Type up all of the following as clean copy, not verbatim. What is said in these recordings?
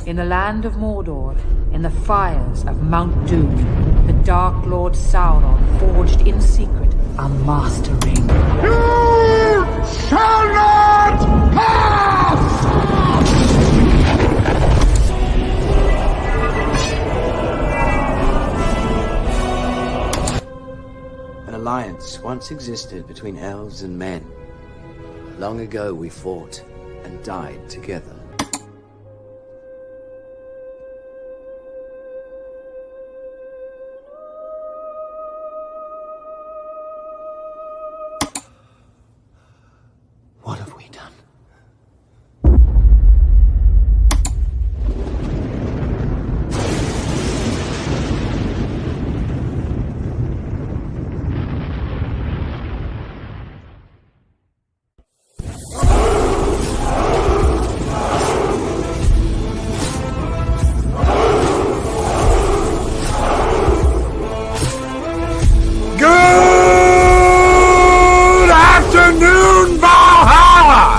In the land of Mordor, in the fires of Mount Doom, the Dark Lord Sauron forged in secret a master ring. You shall not pass! An alliance once existed between elves and men. Long ago we fought and died together. What have we done? Good afternoon, Valhalla!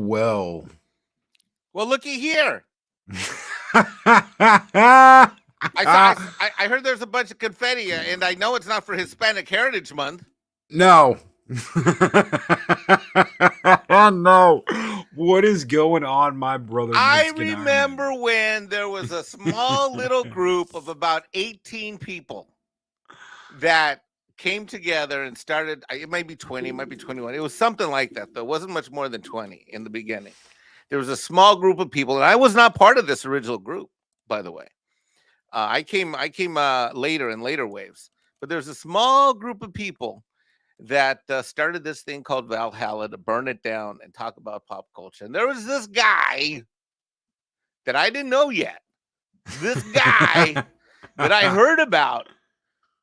Well. Well, looky here. I I heard there's a bunch of confetti, and I know it's not for Hispanic Heritage Month. No. No. What is going on, my brother? I remember when there was a small little group of about 18 people that came together and started. It might be 20, it might be 21. It was something like that, though. It wasn't much more than 20 in the beginning. There was a small group of people, and I was not part of this original group, by the way. I came later in later waves, but there's a small group of people that started this thing called Valhalla to burn it down and talk about pop culture. And there was this guy that I didn't know yet. This guy that I heard about.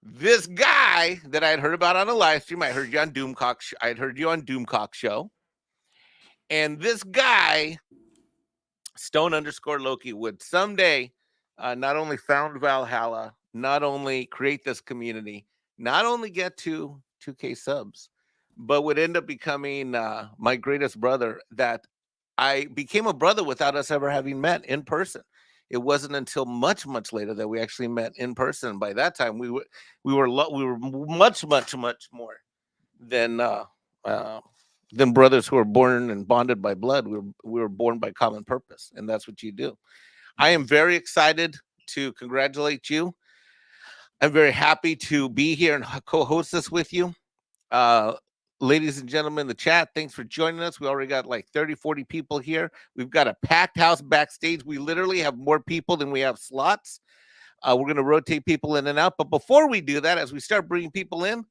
This guy that I had heard about on a live stream. I heard you on Doomcock. I had heard you on Doomcock show. And this guy, Stone_Loki, would someday not only found Valhalla, not only create this community, not only get to 2K subs, but would end up becoming my greatest brother that I became a brother without us ever having met in person. It wasn't until much later that we actually met in person. By that time, we were much more than uh, than brothers who were born and bonded by blood. We were born by common purpose, and that's what you do. I am very excited to congratulate you. I'm very happy to be here and co-host this with you. Uh, ladies and gentlemen in the chat, thanks for joining us. We already got like 30, 40 people here. We've got a packed house backstage. We literally have more people than we have slots. We're going to rotate people in and out. But before we do that, as we start bringing people in,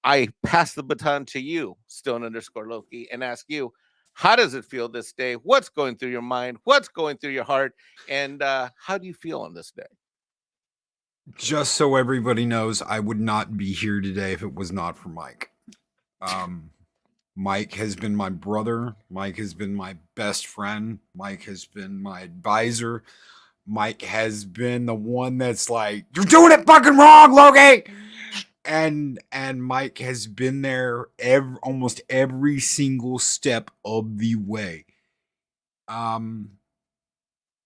I pass the baton to you, Stone_Loki, and ask you, how does it feel this day? What's going through your mind? What's going through your heart? And how do you feel on this day? Just so everybody knows, I would not be here today if it was not for Mike. Mike has been my brother. Mike has been my best friend. Mike has been my advisor. Mike has been the one that's like, you're doing it fucking wrong, Loki. And Mike has been there almost every single step of the way. You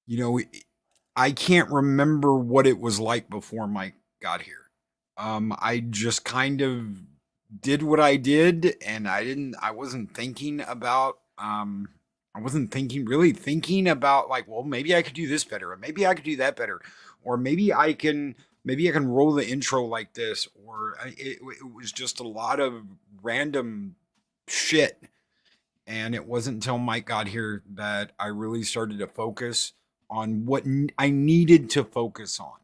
know, I can't remember what it was like before Mike got here. I just kind of did what I did, and I wasn't thinking about really thinking about like, well, maybe I could do this better, or maybe I could do that better, or maybe I can roll the intro like this, or it was just a lot of random shit. And it wasn't until Mike got here that I really started to focus on what I needed to focus on.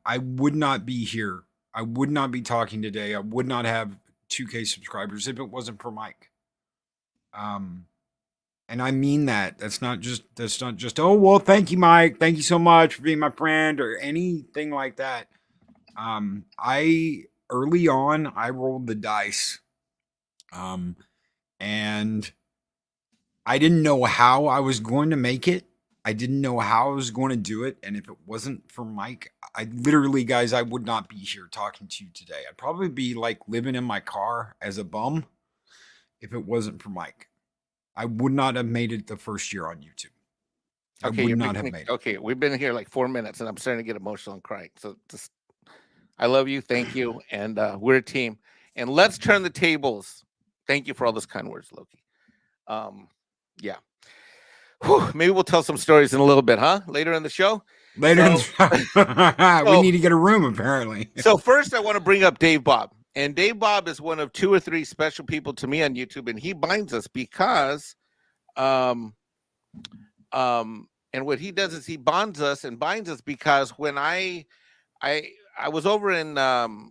I would not be here. I would not be talking today. I would not have 2K subscribers if it wasn't for Mike. And I mean that. That's not just, oh, well, thank you, Mike. Thank you so much for being my friend or anything like that. Early on, I rolled the dice. And I didn't know how I was going to make it. I didn't know how I was going to do it. And if it wasn't for Mike, I literally, guys, I would not be here talking to you today. I'd probably be like living in my car as a bum if it wasn't for Mike. I would not have made it the first year on YouTube. I would not have made it. Okay, we've been here like 4 minutes and I'm starting to get emotional and crying. So just, I love you. Thank you. And we're a team. And let's turn the tables. Thank you for all those kind words, Loki. Yeah. Whew, maybe we'll tell some stories in a little bit, huh? Later in the show? We need to get a room, apparently. So first, I want to bring up Dave Bob. And Dave Bob is one of 2 or 3 special people to me on YouTube. And he binds us because, and what he does is he bonds us and binds us because when I was over in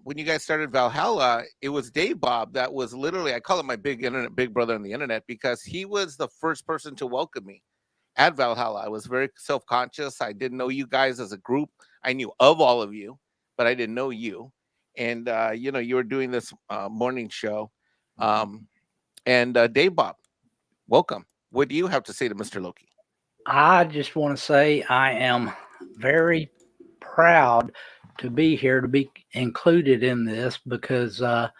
when you guys started Valhalla, it was Dave Bob that was literally, I call him my big brother on the internet, because he was the first person to welcome me at Valhalla. I was very self-conscious. I didn't know you guys as a group. I knew of all of you, but I didn't know you. And you know, you were doing this morning show. And Dave Bob, welcome. What do you have to say to Mr. Loki? I just want to say I am very proud to be here, to be included in this, because I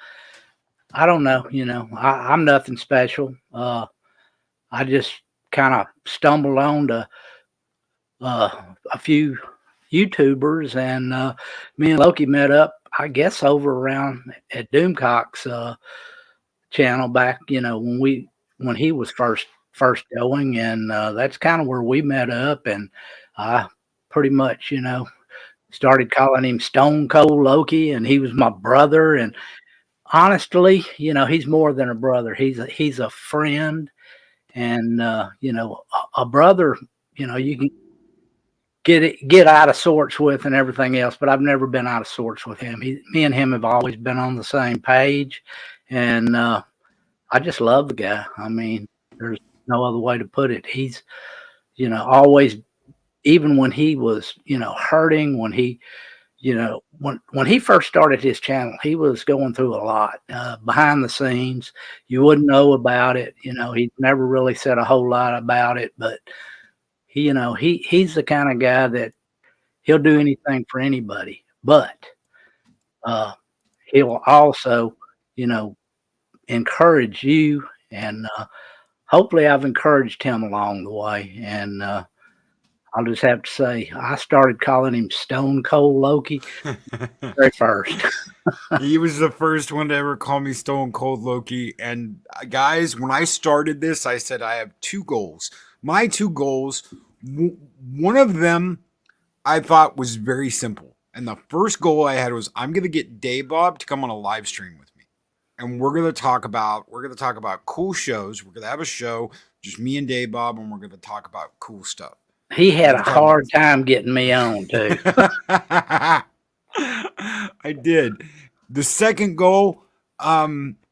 don't know, you know, I'm nothing special. I just kind of stumbled on to a few YouTubers, and me and Loki met up, I guess, over around at Doomcock's channel back, you know, when he was first going, and that's kind of where we met up, and I pretty much, you know, started calling him Stone Cold Loki, and he was my brother. And honestly, you know, he's more than a brother. He's a friend, and you know, a brother, you know, you can get out of sorts with and everything else, but I've never been out of sorts with him. Me and him have always been on the same page, and I just love the guy. I mean, there's no other way to put it. He's, you know, always, even when he was, you know, hurting, when he, you know, when he first started his channel, he was going through a lot behind the scenes. You wouldn't know about it. You know, he never really said a whole lot about it, but he, you know, he's the kind of guy that he'll do anything for anybody, but he'll also, you know, encourage you, and hopefully I've encouraged him along the way. And I'll just have to say, I started calling him Stone Cold Loki very first. He was the first one to ever call me Stone Cold Loki. And guys, when I started this, I said I have 2 goals. My 2 goals, one of them I thought was very simple. And the first goal I had was I'm going to get Dave Bob to come on a live stream with me. And we're going to talk about cool shows. We're going to have a show, just me and Dave Bob, and we're going to talk about cool stuff. He had a hard time getting me on, too. I did. The second goal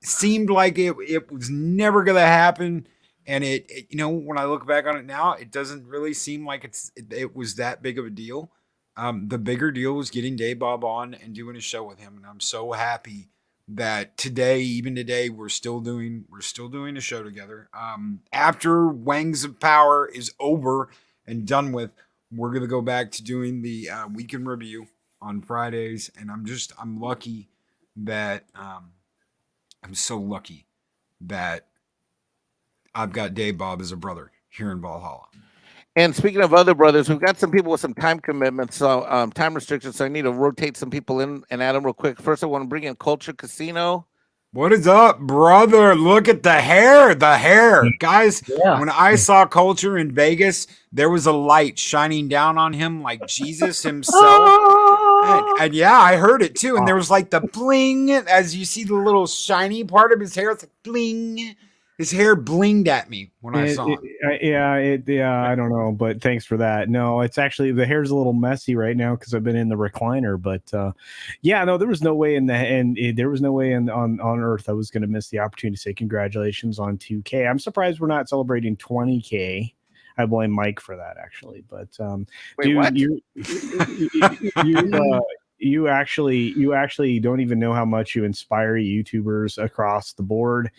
seemed like it was never going to happen. And it, when I look back on it now, it doesn't really seem like it was that big of a deal. The bigger deal was getting Dave Bob on and doing a show with him. And I'm so happy that even today, we're still doing a show together. After Wangs of Power is over and done with, we're going to go back to doing the weekend review on Fridays. And I'm lucky that I'm so lucky that I've got Dave Bob as a brother here in Valhalla. And speaking of other brothers, we've got some people with some time commitments, so time restrictions. So I need to rotate some people in and add them real quick. First, I want to bring in Culture Casino. What is up, brother? Look at the hair. Guys, when I saw Culture in Vegas, there was a light shining down on him like Jesus himself. And yeah, I heard it too. And there was like the bling, as you see the little shiny part of his hair. It's like bling. His hair blinged at me when I saw him. I don't know, but thanks for that. No, it's actually the hair's a little messy right now because I've been in the recliner. But there was no way on earth I was going to miss the opportunity to say congratulations on 2K. I'm surprised we're not celebrating 20K. I blame Mike for that, actually. But wait, what? You actually don't even know how much you inspire YouTubers across the board.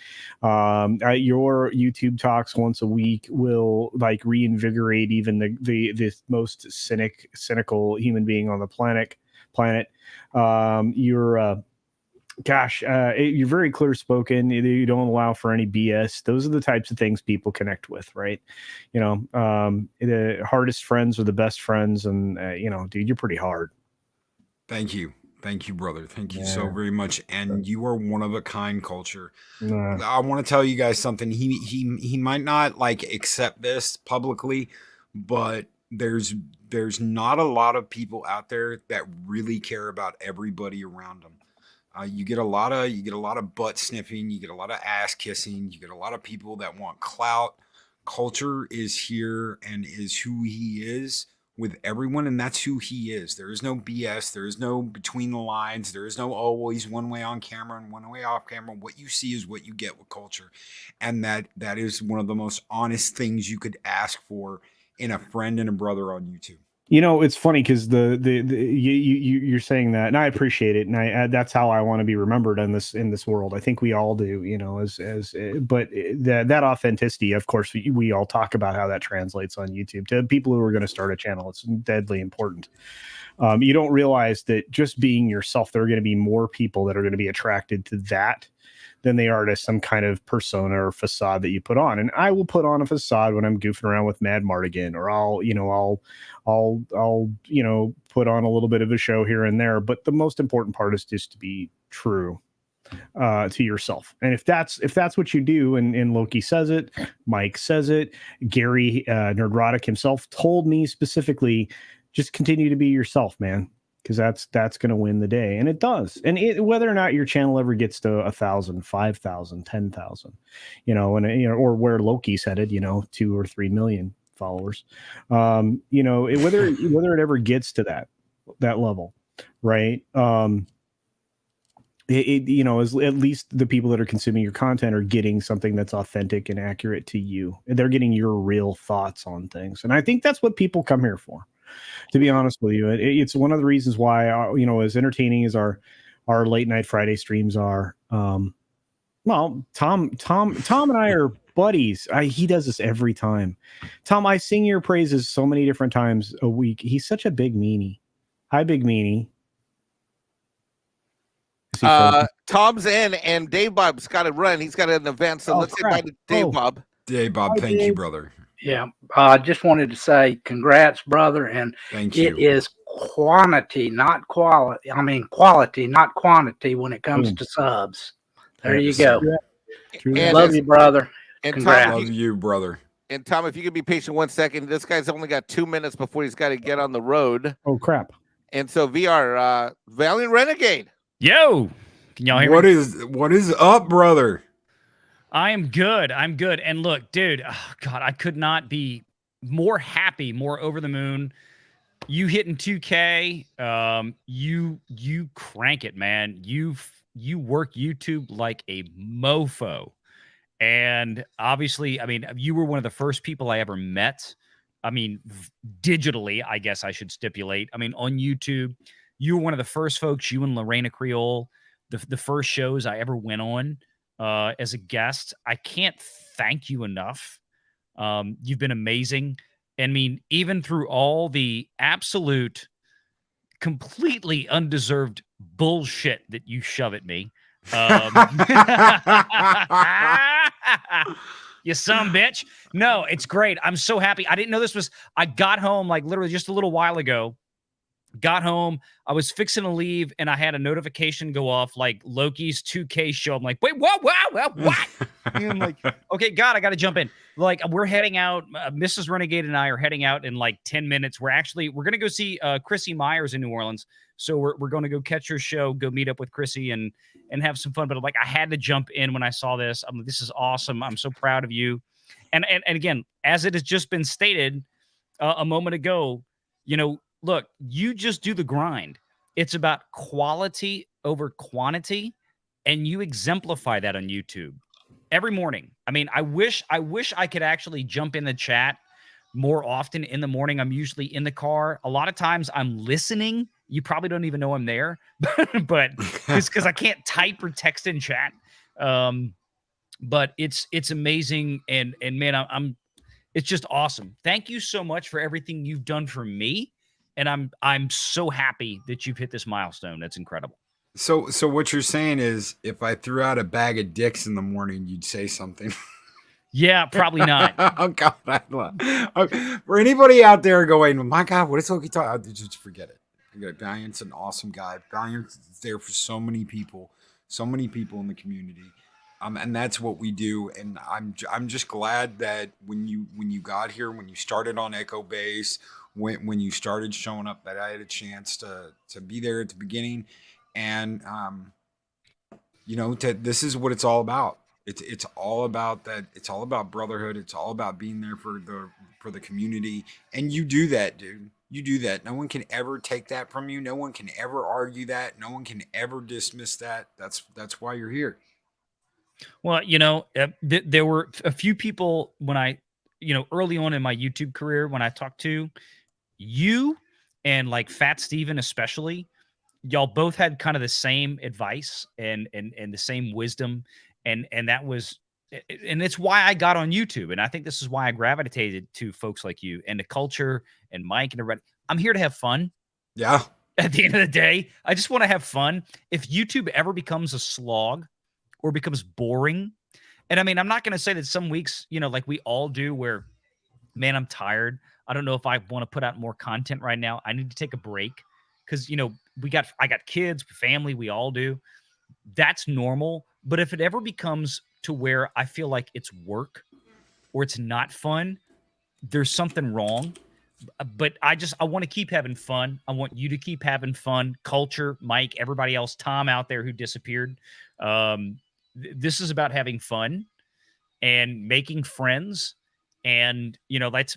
Your YouTube talks once a week will like reinvigorate even the most cynical human being on the planet. You're very clear spoken. You don't allow for any BS. Those are the types of things people connect with, right? The hardest friends are the best friends, and dude, you're pretty hard. Thank you, brother. Thank you so very much. And you are one of a kind, Culture. I want to tell you guys something. He might not like accept this publicly, but there's not a lot of people out there that really care about everybody around them. You get a lot of butt sniffing, you get a lot of ass kissing, you get a lot of people that want clout. Culture is here and is who he is with everyone, and that's who he is. There is no BS. There is no between the lines. There is no always one way on camera and one way off camera. What you see is what you get with Culture, and that is one of the most honest things you could ask for in a friend and a brother on YouTube. It's funny because you're saying that, and I appreciate it, and that's how I want to be remembered in this world. I think we all do, but that authenticity, of course, we all talk about how that translates on YouTube to people who are going to start a channel. It's deadly important. You don't realize that just being yourself, there are going to be more people that are going to be attracted to that than they are to some kind of persona or facade that you put on. And I will put on a facade when I'm goofing around with Mad Mardigan, or I'll put on a little bit of a show here and there. But the most important part is just to be true to yourself. And if that's what you do, and Loki says it, Mike says it, Gary Nerdrotic himself told me specifically, just continue to be yourself, man. Because that's going to win the day, and it does. And whether or not your channel ever gets to 1,000, 5,000, 10,000, or where Loki's headed, 2 or 3 million followers, whether it ever gets to that level, right? Is at least the people that are consuming your content are getting something that's authentic and accurate to you. They're getting your real thoughts on things, and I think that's what people come here for. To be honest with you, it's one of the reasons why, as entertaining as our late night Friday streams are. Tom and I are buddies. He does this every time. Tom, I sing your praises so many different times a week. He's such a big meanie. Hi, big meanie. Tom's in, and Dave Bob's got to run. He's got an event, so let's invite Dave Bob. Dave Bob, thank you, brother. Yeah, I just wanted to say congrats, brother, and Thank it you. is quantity, not quality. I mean, quality, not quantity when it comes Boom. to subs. There you Yes. go. True And that. Love you, brother. And Congrats. Love you, brother. And Tom, if you could be patient 1 second, this guy's only got 2 minutes before he's got to get on the road. Oh crap. And so VR, Valiant Renegade. Yo, can y'all hear me? What is up, brother? I am good. I'm good. And look, dude, oh God, I could not be more happy, more over the moon. You hitting 2K, you crank it, man. You work YouTube like a mofo. And obviously, I mean, you were one of the first people I ever met. I mean, digitally, I guess I should stipulate. I mean, on YouTube, you were one of the first folks, you and Lorena Creole, the first shows I ever went on as a guest. I can't thank you enough. You've been amazing. I mean, even through all the absolute, completely undeserved bullshit that you shove at me. You son of a bitch. No, it's great. I'm so happy. I didn't know this was, I got home like literally just a little while ago. Got home, I was fixing to leave, and I had a notification go off like Loki's 2K show. I'm like, wait, what? And I'm like, okay, God, I got to jump in. Like, we're heading out. Mrs. Renegade and I are heading out in like 10 minutes. We're going to go see Chrissy Myers in New Orleans. So we're going to go catch her show, go meet up with Chrissy and have some fun. But like, I had to jump in when I saw this. I'm like, this is awesome. I'm so proud of you. And again, as it has just been stated a moment ago, you know, look, you just do the grind. It's about quality over quantity, and you exemplify that on YouTube every morning. I mean, I wish I could actually jump in the chat more often in the morning. I'm usually in the car. A lot of times I'm listening. You probably don't even know I'm there, but it's because I can't type or text in chat. But it's amazing, and man, it's just awesome. Thank you so much for everything you've done for me. And I'm so happy that you've hit this milestone. That's incredible. So what you're saying is, if I threw out a bag of dicks in the morning, you'd say something. Yeah, probably not. Oh God! Okay. For anybody out there going, my God, what is Loki talking? Just forget it. Forget it. Valiant's an awesome guy. Valiant's there for so many people in the community. And that's what we do. And I'm just glad that when you got here, when you started on Echo Base, when you started showing up, that I had a chance to be there at the beginning. And you know, this is what it's all about. It's all about that. It's all about brotherhood. It's all about being there for the community. And you do that, dude. You do that. No one can ever take that from you. No one can ever argue that. No one can ever dismiss that. That's why you're here. Well, you know, there were a few people when I, you know, early on in my YouTube career, when I talked to you and like Fat Steven especially, y'all both had kind of the same advice and the same wisdom. And that was, and it's why I got on YouTube. And I think this is why I gravitated to folks like you and the culture and Mike and everybody. I'm here to have fun. Yeah. At the end of the day, I just want to have fun. If YouTube ever becomes a slog or becomes boring, and I mean, I'm not going to say that some weeks, you know, like we all do where, man, I'm tired. I don't know if I want to put out more content right now. I need to take a break because, you know, I got kids, family, we all do. That's normal. But if it ever becomes to where I feel like it's work or it's not fun, there's something wrong. But I want to keep having fun. I want you to keep having fun. Culture, Mike, everybody else, Tom out there who disappeared. This is about having fun and making friends. And, you know, that's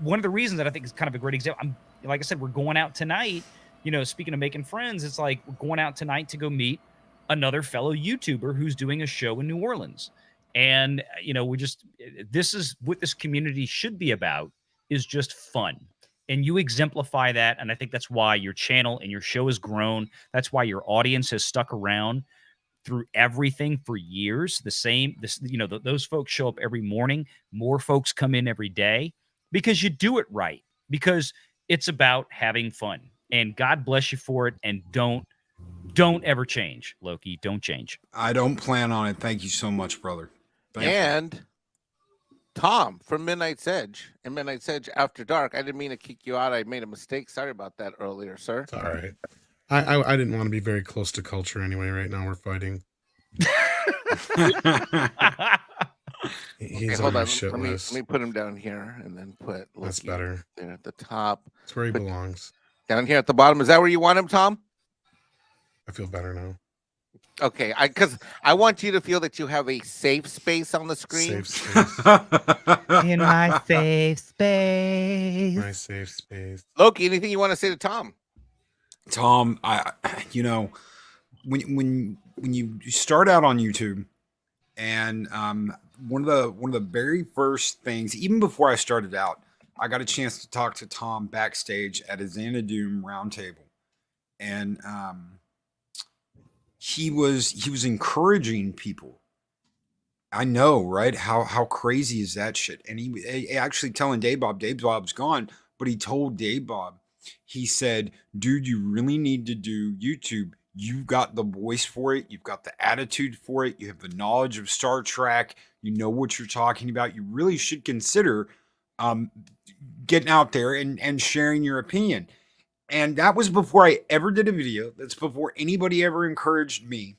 one of the reasons that I think is kind of a great example. Like I said, we're going out tonight. You know, speaking of making friends, it's like we're going out tonight to go meet another fellow YouTuber who's doing a show in New Orleans. And, you know, this is what this community should be about, is just fun. And you exemplify that. And I think that's why your channel and your show has grown. That's why your audience has stuck around through everything for years. Those folks show up every morning. More folks come in every day because you do it right, because it's about having fun. And God bless you for it. And don't ever change, Loki. Don't change. I don't plan on it. Thank you so much, brother. Thank you. Tom from Midnight's Edge and Midnight's Edge After Dark. I didn't mean to kick you out. I made a mistake. Sorry about that earlier, sir. It's all right. I didn't want to be very close to culture anyway. Right now we're fighting. He's on my shit list. Let me put him down here and then put Loki. That's better. There at the top. That's where he belongs. Down here at the bottom. Is that where you want him, Tom? I feel better now. Okay, because I want you to feel that you have a safe space on the screen. Safe space. In my safe space. My safe space. Loki, anything you want to say to Tom? Tom, when you start out on YouTube, and one of the very first things, even before I started out, I got a chance to talk to Tom backstage at a Xanadu roundtable, and he was encouraging people. I know, right? How crazy is that shit? And he actually telling Dave Bob's gone, but he told Dave Bob, he said, dude, you really need to do YouTube. You've got the voice for it. You've got the attitude for it. You have the knowledge of Star Trek. You know what you're talking about. You really should consider getting out there and sharing your opinion. And that was before I ever did a video. That's before anybody ever encouraged me.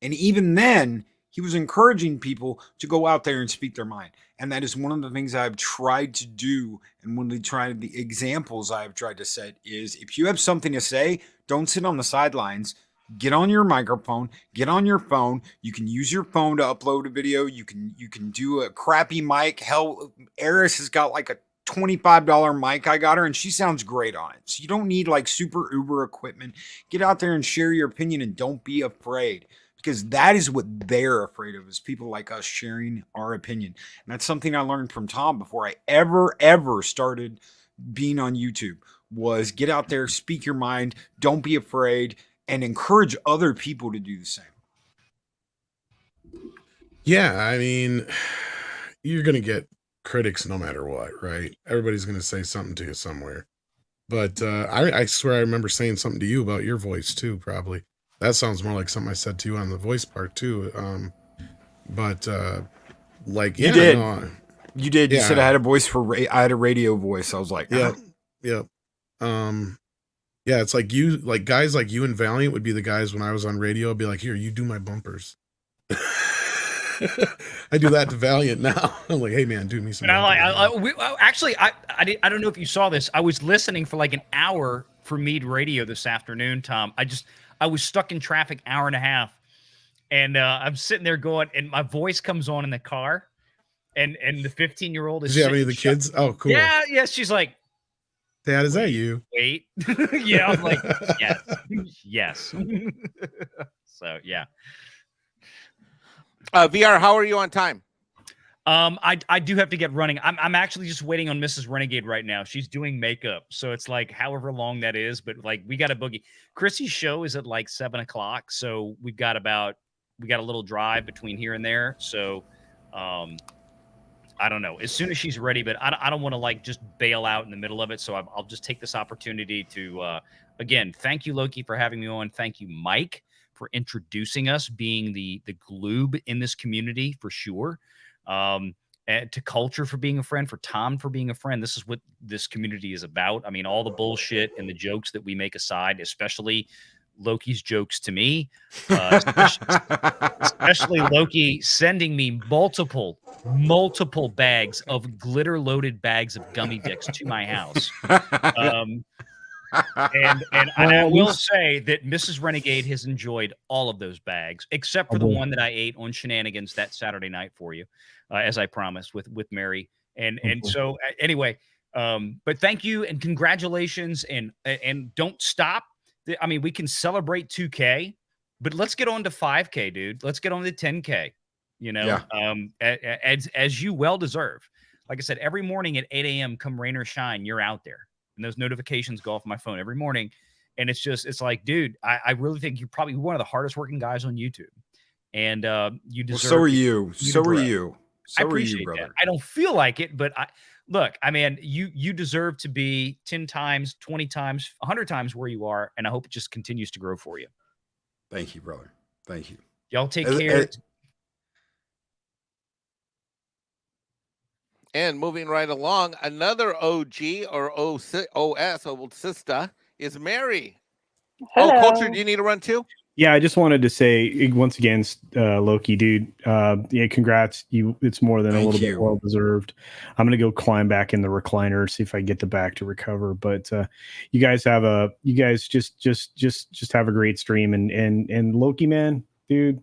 And even then, he was encouraging people to go out there and speak their mind. And that is one of the things I've tried to do. And one of the examples I've tried to set is, if you have something to say, don't sit on the sidelines. Get on your microphone, get on your phone. You can use your phone to upload a video. You can do a crappy mic. Hell, Eris has got like a $25 mic. I got her and she sounds great on it. So you don't need like super uber equipment. Get out there and share your opinion and don't be afraid, because that is what they're afraid of, is people like us sharing our opinion. And that's something I learned from Tom before I ever started being on YouTube, was get out there, speak your mind, don't be afraid, and encourage other people to do the same. Yeah, I mean, you're going to get critics no matter what, right? Everybody's going to say something to you somewhere. But I swear I remember saying something to you about your voice too, probably. That sounds more like something I said to you on the voice part too. Like, yeah. You did. No, you did. Yeah. You said I had a voice for, I had a radio voice. I was like, Yep. Yeah, it's like you, like guys like you and Valiant would be the guys when I was on radio. I'd be like, here, you do my bumpers. I do that to Valiant now. I'm like, hey man, do me some. Actually, I don't know if you saw this. I was listening for like an hour for Mead Radio this afternoon, Tom. I was stuck in traffic hour and a half, and I'm sitting there going, and my voice comes on in the car, and the 15-year-old is. Did you have any of the kids? Oh, cool. Yeah. She's like, Dad, is that you? Wait. Yeah, I'm like, yes. So yeah. VR, how are you on time? I do have to get running. I'm actually just waiting on Mrs. Renegade right now. She's doing makeup, so it's like however long that is. But like, we got a boogie. Chrissy's show is at like 7:00, so we got a little drive between here and there. So, I don't know. As soon as she's ready, but I don't want to like just bail out in the middle of it. So I'll just take this opportunity to again, thank you, Loki, for having me on. Thank you, Mike, for introducing us, being the glue in this community for sure. And to Culture for being a friend, for Tom for being a friend. This is what this community is about. I mean, all the bullshit and the jokes that we make aside, especially Loki's jokes to me, especially Loki sending me multiple bags of glitter-loaded bags of gummy dicks to my house. And I will say that Mrs. Renegade has enjoyed all of those bags, except for the one that I ate on Shenanigans that Saturday night for you, as I promised with Mary. And so anyway, but thank you and congratulations, and don't stop. I mean, we can celebrate 2K, but let's get on to 5K, dude. Let's get on to 10K. You know, as you well deserve. Like I said, every morning at 8 a.m., come rain or shine, you're out there. And those notifications go off my phone every morning. And it's like, dude, I really think you're probably one of the hardest working guys on YouTube. And you deserve. Well, so are you. So are you. I appreciate that. I don't feel like it, but look, I mean, you deserve to be 10 times, 20 times, 100 times where you are. And I hope it just continues to grow for you. Thank you, brother. Thank you. Y'all take care. And moving right along, another OG or OS, old sister, is Mary. Hello. Oh, Culture, do you need to run too? Yeah, I just wanted to say once again, Loki, dude. Yeah, congrats. It's more than a Thank little you. bit well deserved. I'm gonna go climb back in the recliner, see if I get the back to recover. But you guys just have a great stream. And Loki, man, dude.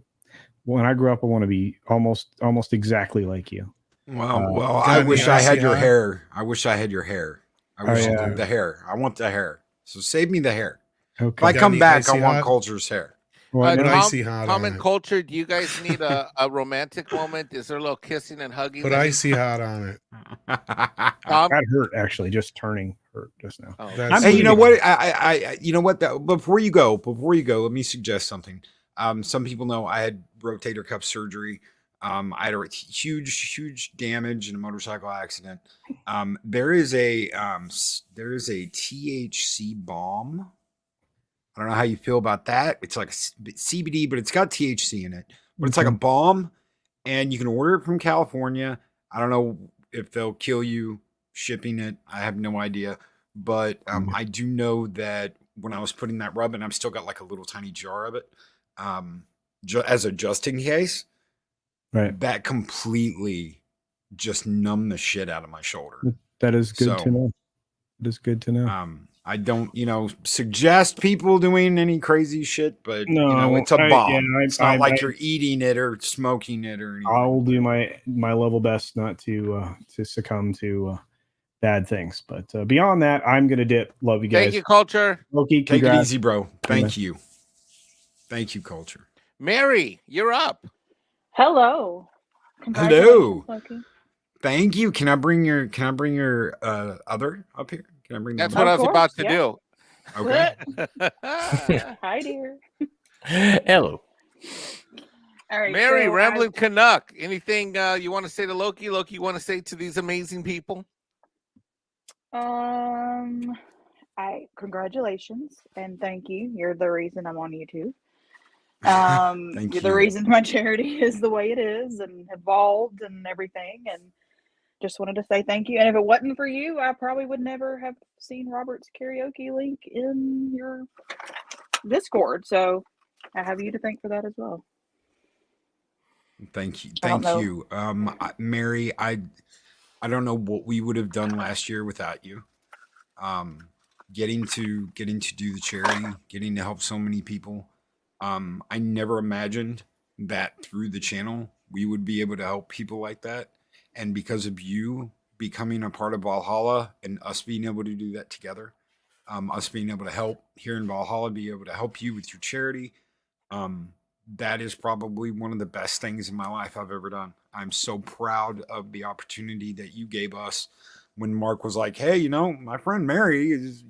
When I grew up, I want to be almost exactly like you. Well, got I any wish I had icy your hot? hair. I wish I had your hair. I wish yeah. the hair. I want the hair. So save me the hair. If Okay. I Got come any back, I icy want hot? Culture's hair. Well, Put no, icy hot Tom on and it. Culture, do you guys need a romantic moment? Is there a little kissing and hugging? Put icy hot on it. Tom? that hurt actually. Just turning hurt just now. Oh, That's Hey, you know bleeding. what? You know what? Before you go, let me suggest something. Some people know I had rotator cuff surgery. I had a huge damage in a motorcycle accident. There is a THC balm. I don't know how you feel about that. It's like a CBD, but it's got THC in it. But it's like a balm, and you can order it from California. I don't know if they'll kill you shipping it. I have no idea. But I do know that when I was putting that rub in, I've still got like a little tiny jar of it as a just in case. Right. That completely just numbed the shit out of my shoulder. That is good So, to know. It is good to know. I don't, suggest people doing any crazy shit, but No, it's a bomb. yeah, It's not like you're eating it or smoking it or anything. I'll do my level best not to succumb to bad things. But beyond that, I'm gonna dip. Love you guys. Thank you, Culture. Loki, Take it congrats. easy, bro. Thank you. Thank you, Culture. Mary, you're up. Hello. Hello. Congratulations, Loki. Thank you. Can I bring your other up here? Can I bring That's them what I up? was about to yeah. do. Okay. Hi, dear. Hello. All right, Mary, so Rambling Canuck, anything you want to say to Loki? Loki, you want to say to these amazing people? Congratulations and thank you. You're the reason I'm on YouTube. Thank You're the you. reason my charity is the way it is and evolved and everything. And just wanted to say thank you. And if it wasn't for you, I probably would never have seen Robert's karaoke link in your Discord. So I have you to thank for that as well. Thank you. I don't Thank know. you. Mary, I don't know what we would have done last year without you. Getting to do the charity, getting to help so many people. I never imagined that through the channel we would be able to help people like that. And because of you becoming a part of Valhalla and us being able to do that together, us being able to help here in Valhalla, be able to help you with your charity, that is probably one of the best things in my life I've ever done. I'm so proud of the opportunity that you gave us when Mark was like, hey, my friend Mary is,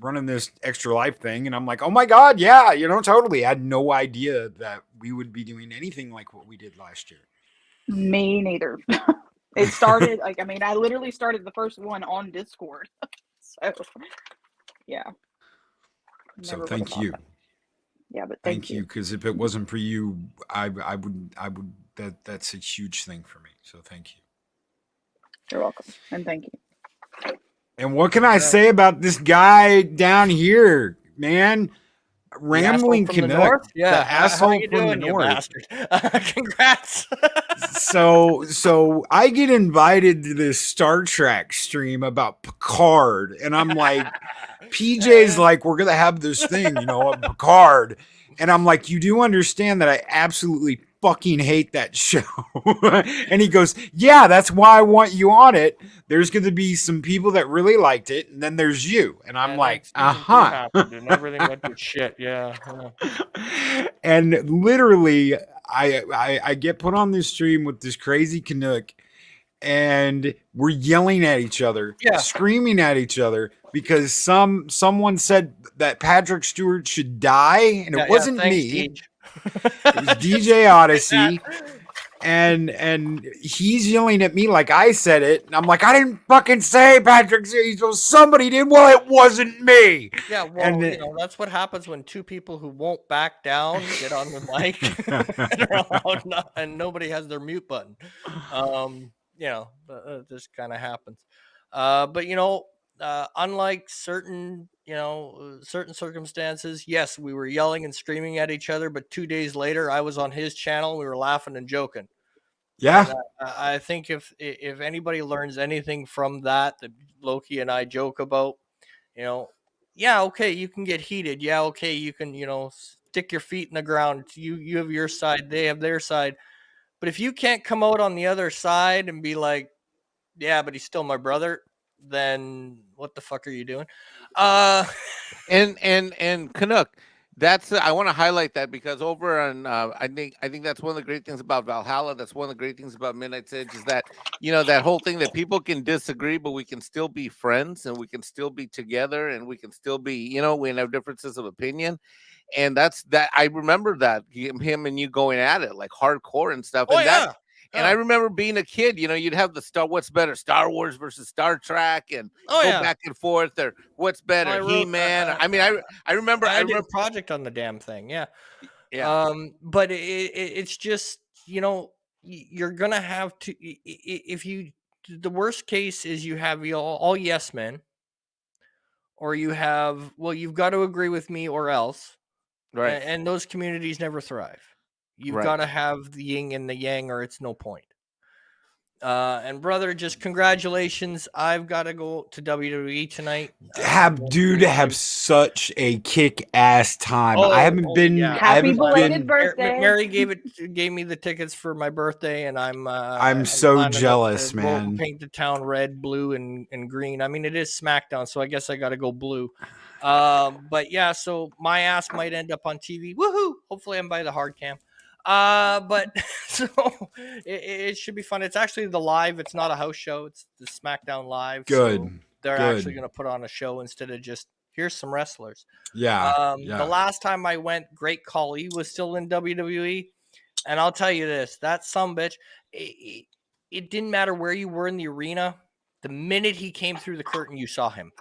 running this Extra Life thing. And I'm like, oh my God, yeah, totally. I had no idea that we would be doing anything like what we did last year. Me neither. It started I literally started the first one on Discord. So yeah. So Never thank would've you. thought that. Yeah, but Thank you. Because if it wasn't for you, I would, that's a huge thing for me. So thank you. You're welcome. And thank you. And what can I say about this guy down here, man? Rambling from the Canuck, north? the Yeah. asshole How are you from doing, the you north. bastard? Congrats. So I get invited to this Star Trek stream about Picard, and I'm like, PJ's like, we're gonna have this thing, of Picard, and I'm like, you do understand that I absolutely fucking hate that show. And he goes, yeah, that's why I want you on it. There's going to be some people that really liked it, and then there's you. And I'm like, And everything went to shit. Yeah. And literally I get put on this stream with this crazy Canuck, and we're yelling at each other, screaming at each other because someone said that Patrick Stewart should die, and it wasn't me. It was DJ Odyssey, and he's yelling at me like I said it, and I'm like, I didn't fucking say Patrick Stewart. So somebody did. Well, it wasn't me. Yeah, well, and that's what happens when two people who won't back down get on the mic and, are allowed and nobody has their mute button. it just kind of happens. But unlike certain certain circumstances, yes, we were yelling and screaming at each other, but 2 days later I was on his channel, we were laughing and joking. Yeah. And I think if anybody learns anything from that Loki and I joke about, yeah, okay, you can get heated, yeah, okay, you can stick your feet in the ground, you have your side, they have their side, but if you can't come out on the other side and be like, yeah, but he's still my brother, then what the fuck are you doing? And Canuck, that's I want to highlight that because over on I think that's one of the great things about Valhalla. That's one of the great things about Midnight's Edge is that that whole thing that people can disagree, but we can still be friends and we can still be together and we can still be we have differences of opinion. And that's that. I remember that him and you going at it like hardcore and stuff. Oh, And yeah. and I remember being a kid, you'd have the what's better, Star Wars versus Star Trek, and Oh, go yeah. back and forth, or what's better, I wrote- He-Man. I mean, I remember, I did a project on the damn thing. Yeah. But it's just, you're going to have to, the worst case is you have all yes men, or you have, well, you've got to agree with me or else. Right. And those communities never thrive. You've Right. got to have the yin and the yang, or it's no point. And brother, just congratulations. I've got to go to WWE tonight. Have such a kick-ass time. I haven't been. yeah. I Happy haven't belated been. birthday. Mary gave me the tickets for my birthday, and I'm so lining up jealous, to man. Paint the town red, blue, and green. I mean, it is SmackDown, so I guess I got to go blue. But yeah, so my ass might end up on TV. Woohoo! Hopefully, I'm by the hard cam. But so it should be fun. It's actually the live. It's not a house show. It's the SmackDown live. Good. So they're Good. actually going to put on a show instead of just here's some wrestlers. Yeah. The last time I went, Great Khali was still in WWE, and I'll tell you this: that sumbitch, it didn't matter where you were in the arena. The minute he came through the curtain, you saw him.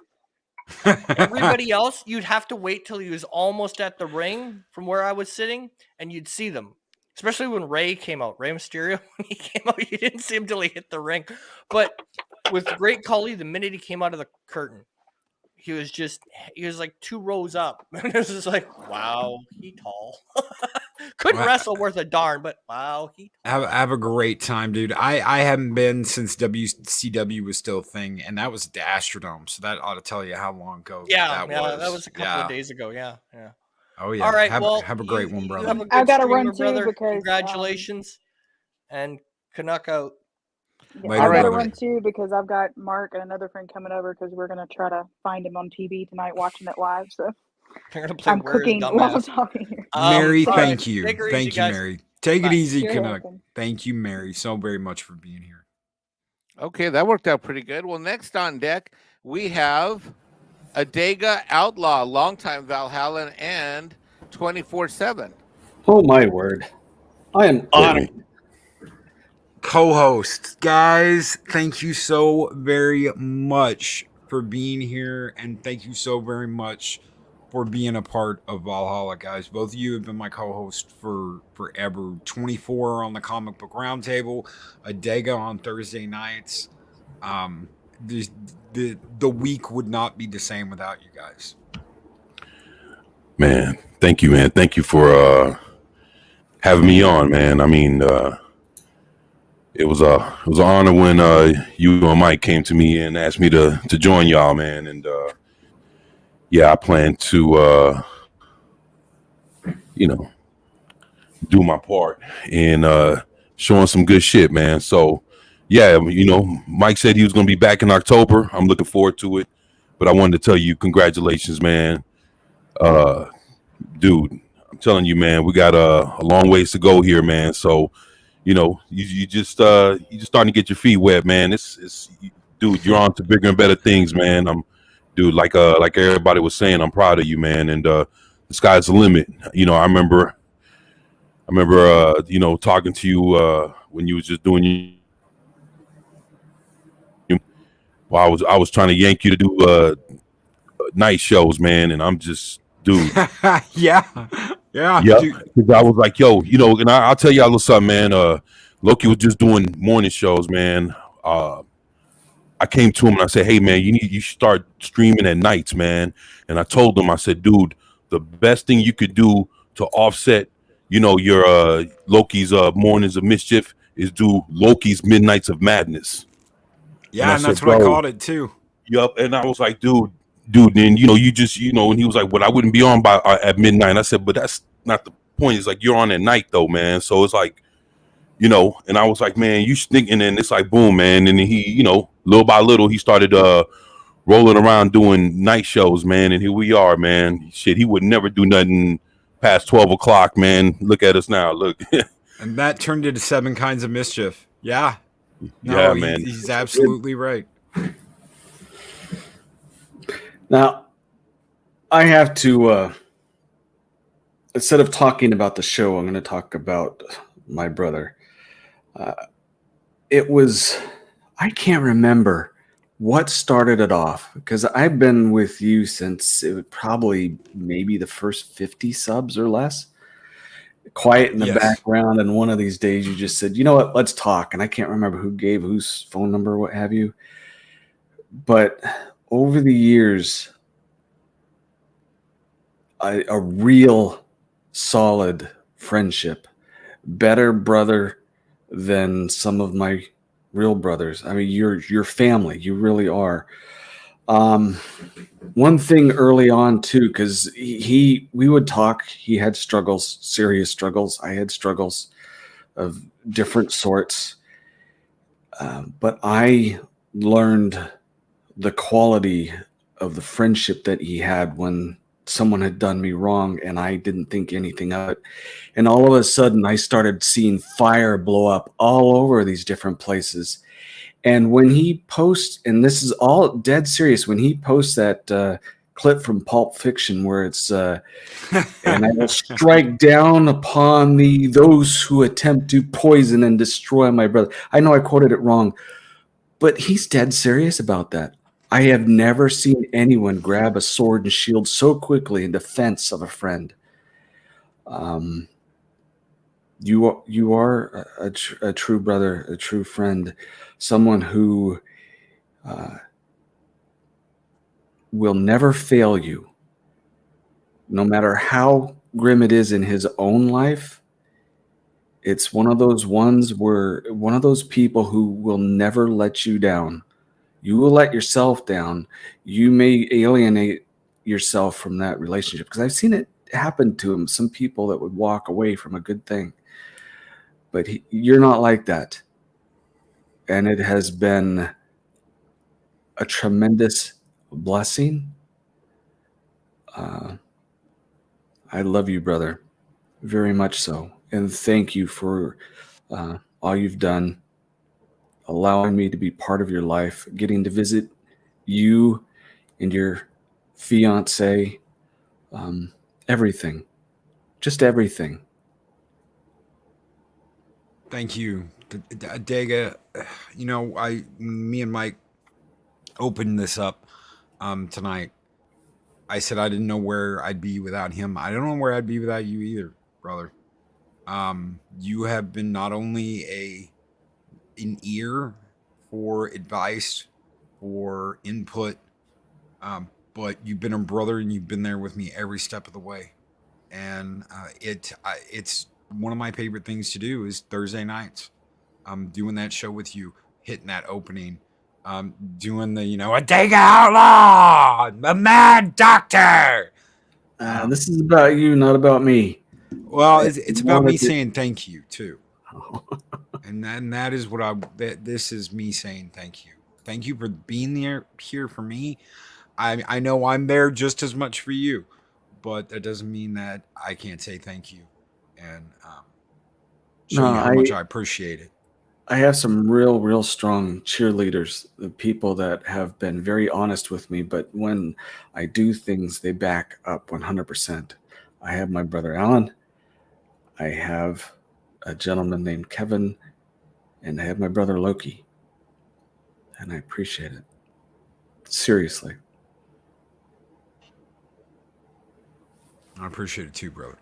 Everybody else, you'd have to wait till he was almost at the ring from where I was sitting, and you'd see them. Especially when Rey came out, Rey Mysterio, when he came out, you didn't see him till he hit the ring. But with Great Khali, the minute he came out of the curtain, he was like 2 rows up. And it was just like, wow, he tall. Couldn't wrestle worth a darn, but wow, he tall. Have a great time, dude. I haven't been since WCW was still a thing, and that was at the Astrodome, so that ought to tell you how long ago that was a couple of days ago. Yeah. Oh yeah. All right. Have a great one, brother. Have a good I've got to stream, run my too brother. because Congratulations, and Canuck out. Yeah, Later, I've got to brother. run too because I've got Mark and another friend coming over because we're gonna try to find him on TV tonight, watching it live. So They're gonna play I'm Where's cooking while I'm Dumbass. talking here. Mary, all thank right. you. Take her easy, Thank you, guys. Mary. Take Bye. it easy, You're Canuck. welcome. Thank you, Mary, so very much for being here. Okay, that worked out pretty good. Well, next on deck, we have Adega Outlaw, longtime Valhalla and 24/7. Oh my word. I am honored. Co-host, guys, thank you so very much for being here, and thank you so very much for being a part of Valhalla, guys. Both of you have been my co-host for forever. 24 on the Comic Book Roundtable, Adega on Thursday nights. The week would not be the same without you guys. Man, thank you, man. Thank you for having me on, man. I mean, it was an honor when you and Mike came to me and asked me to join y'all, man. And yeah, I plan to do my part in showing some good shit, man. So yeah, Mike said he was gonna be back in October. I'm looking forward to it. But I wanted to tell you, congratulations, man. Dude, I'm telling you, man, we got a long ways to go here, man. So, you just starting to get your feet wet, man. It's dude, you're on to bigger and better things, man. Dude, like everybody was saying, I'm proud of you, man. And the sky's the limit. I remember talking to you when you was just doing well, I was trying to yank you to do night shows, man, and I'm just, dude. yeah. Because I was like, yo, and I'll tell you a little something, man. Loki was just doing morning shows, man. I came to him and I said, "Hey man, you should start streaming at nights, man." And I told him, I said, "Dude, the best thing you could do to offset, your Loki's mornings of mischief is do Loki's midnights of madness." And Yeah, I and said, that's what I "Bro, called it too. yup." And I was like, dude, then you just, and he was like, "Well, I wouldn't be on by at midnight." And I said, "But that's not the point. It's like you're on at night though, man. So it's like, and I was like, man, you sneaking, and it's like, boom, man." And then he, little by little, he started rolling around doing night shows, man. And here we are, man. Shit, he would never do nothing past 12 o'clock, man. Look at us now. Look. And that turned into 7 Kinds of Mischief. Yeah. Yeah, No, man. he's absolutely right. Now, I have to, instead of talking about the show, I'm going to talk about my brother. I can't remember what started it off, because I've been with you since it would probably maybe the first 50 subs or less. Quiet in the Yes. background, and one of these days you just said, "You know what, let's talk." And I can't remember who gave whose phone number, what have you. But over the years, a real solid friendship, better brother than some of my real brothers. I mean, you're family. You really are. One thing early on too, because we would talk. He had struggles, serious struggles. I had struggles of different sorts, but I learned the quality of the friendship that he had when someone had done me wrong and I didn't think anything of it. And all of a sudden I started seeing fire blow up all over these different places. And when he posts, and this is all dead serious, when he posts that clip from Pulp Fiction where it's, and I will strike down upon those who attempt to poison and destroy my brother. I know I quoted it wrong, but he's dead serious about that. I have never seen anyone grab a sword and shield so quickly in defense of a friend. You are a true brother, a true friend, someone who will never fail you, no matter how grim it is in his own life. It's one of those people who will never let you down. You will let yourself down. You may alienate yourself from that relationship, because I've seen it happen to him. Some people that would walk away from a good thing, but you're not like that. And it has been a tremendous blessing. I love you, brother, very much so. And thank you for all you've done, allowing me to be part of your life, getting to visit you and your fiance, everything, just everything. Thank you, Dega. Me and Mike opened this up tonight. I said I didn't know where I'd be without him. I don't know where I'd be without you either, brother. You have been not only an ear for advice, for input, but you've been a brother, and you've been there with me every step of the way. And it's one of my favorite things to do is Thursday nights. Doing that show with you, hitting that opening, doing the a Dega Outlaw, a mad doctor. This is about you, not about me. Well, it's about me saying thank you too, and that is what this is me saying thank you. Thank you for being here for me. I know I'm there just as much for you, but that doesn't mean that I can't say thank you and show you how much I appreciate it. I have some real strong cheerleaders, the people that have been very honest with me, but when I do things, they back up 100%. I have my brother Alan, I have a gentleman named Kevin, and I have my brother Loki. And I appreciate it. Seriously. I appreciate it too, brother.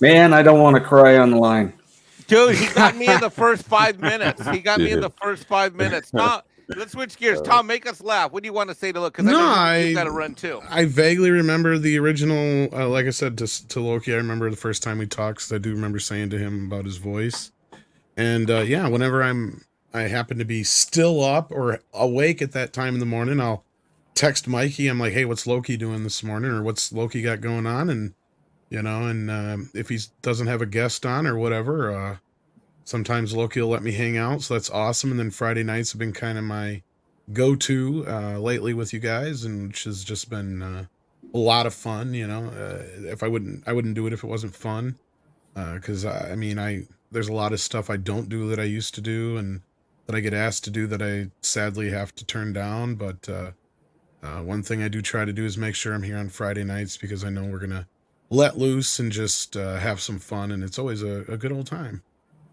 Man, I don't want to cry on the line. Dude, he got me in the first 5 minutes. He got me in the first 5 minutes. Tom, let's switch gears. Tom, make us laugh. What do you want to say to look? Because you've got to run too. I vaguely remember the original. Like I said to Loki, I remember the first time we talked. 'Cause I do remember saying to him about his voice. And yeah, whenever I happen to be still up or awake at that time in the morning, I'll text Mikey. I'm like, hey, what's Loki doing this morning, or what's Loki got going on? And if he doesn't have a guest on or whatever, sometimes Loki will let me hang out, so that's awesome. And then Friday nights have been kind of my go-to lately with you guys, and which has just been a lot of fun. If I wouldn't do it if it wasn't fun, because there's a lot of stuff I don't do that I used to do, and that I get asked to do that I sadly have to turn down. But one thing I do try to do is make sure I'm here on Friday nights, because I know we're gonna let loose and just have some fun, and it's always a good old time.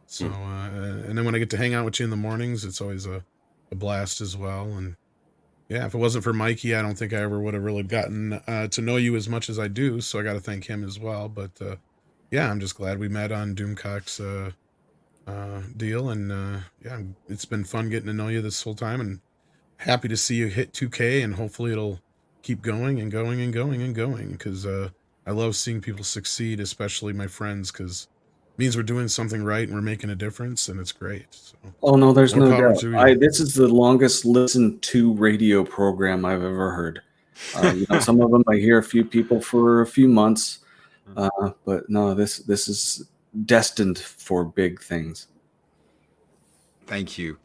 So and then when I get to hang out with you in the mornings, it's always a blast as well. And yeah, if it wasn't for Mikey, I don't think I ever would have really gotten to know you as much as I do, so I got to thank him as well. But yeah, I'm just glad we met on Doomcock's deal, and yeah, it's been fun getting to know you this whole time, and happy to see you hit 2K, and hopefully it'll keep going and going and going and going, because I love seeing people succeed, especially my friends, because it means we're doing something right and we're making a difference, and it's great. So, oh no, there's no power doubt. to you. This is the longest listened to radio program I've ever heard. Some of them I hear a few people for a few months, but no, this is destined for big things. Thank you.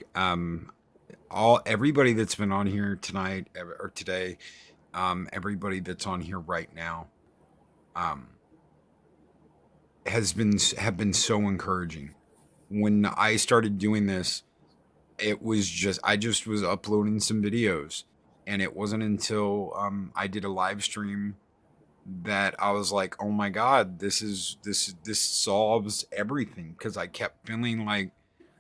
Everybody that's been on here tonight or today, everybody that's on here right now, have been so encouraging. When I started doing this, it was I just was uploading some videos, and it wasn't until I did a live stream that I was like, oh my God, this solves everything. Because I kept feeling like,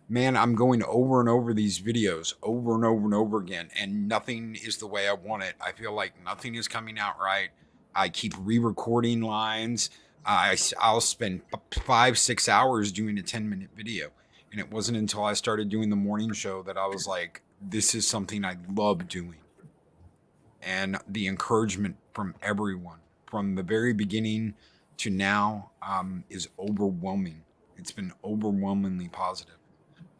man, I'm going over and over these videos over and over and over again, and nothing is the way I want it. I feel like nothing is coming out right. I keep re-recording lines. I'll spend 5-6 hours doing a 10-minute video. And it wasn't until I started doing the morning show that I was like, this is something I love doing. And the encouragement from everyone, from the very beginning to now, is overwhelming. It's been overwhelmingly positive.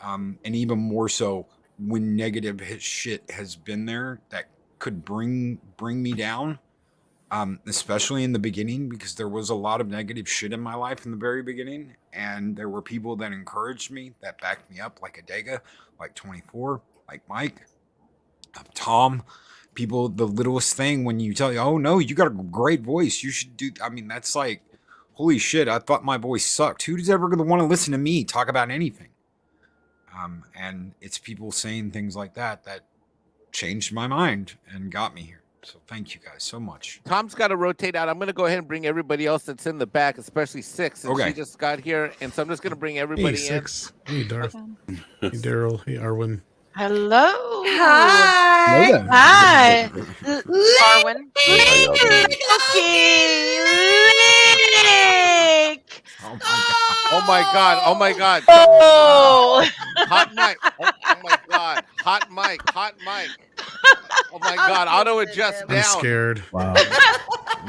And even more so when negative shit has been there that could bring me down, especially in the beginning, because there was a lot of negative shit in my life in the very beginning, and there were people that encouraged me, that backed me up, like Adega, like 24, like Mike, Tom. People, the littlest thing when you tell you, oh no, you got a great voice, you should do. I mean, that's like, holy shit, I thought my voice sucked. Who's ever going to want to listen to me talk about anything? And it's people saying things like that changed my mind and got me here. So thank you guys so much. Tom's got to rotate out. I'm going to go ahead and bring everybody else that's in the back, especially Six. And she just got here, and so I'm just going to bring everybody in. Six. Hey, Darth. Hey, Daryl. Hey, Arwen. Hello. Hi. Hello. Hi. Arwen. Lick. Oh my God. Oh my God. Oh. Hot mic. Oh my God. Hot mic. Hot mic. Oh my God. Auto adjust down. I'm scared. Wow.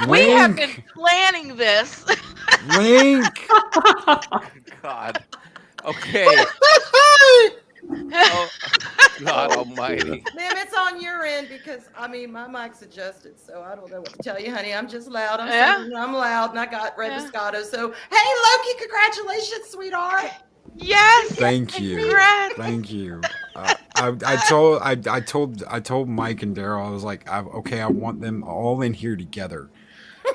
We have been planning this. Link. God. Okay. Oh, God almighty. Ma'am, it's on your end because, I mean, my mic's adjusted, so I don't know what to tell you, honey. I'm just loud. I'm loud, and I got Red Moscato. So, hey, Loki, congratulations, sweetheart. Yes. Thank you. Congrats. Thank you. I told Mike and Daryl, I was like, okay, I want them all in here together.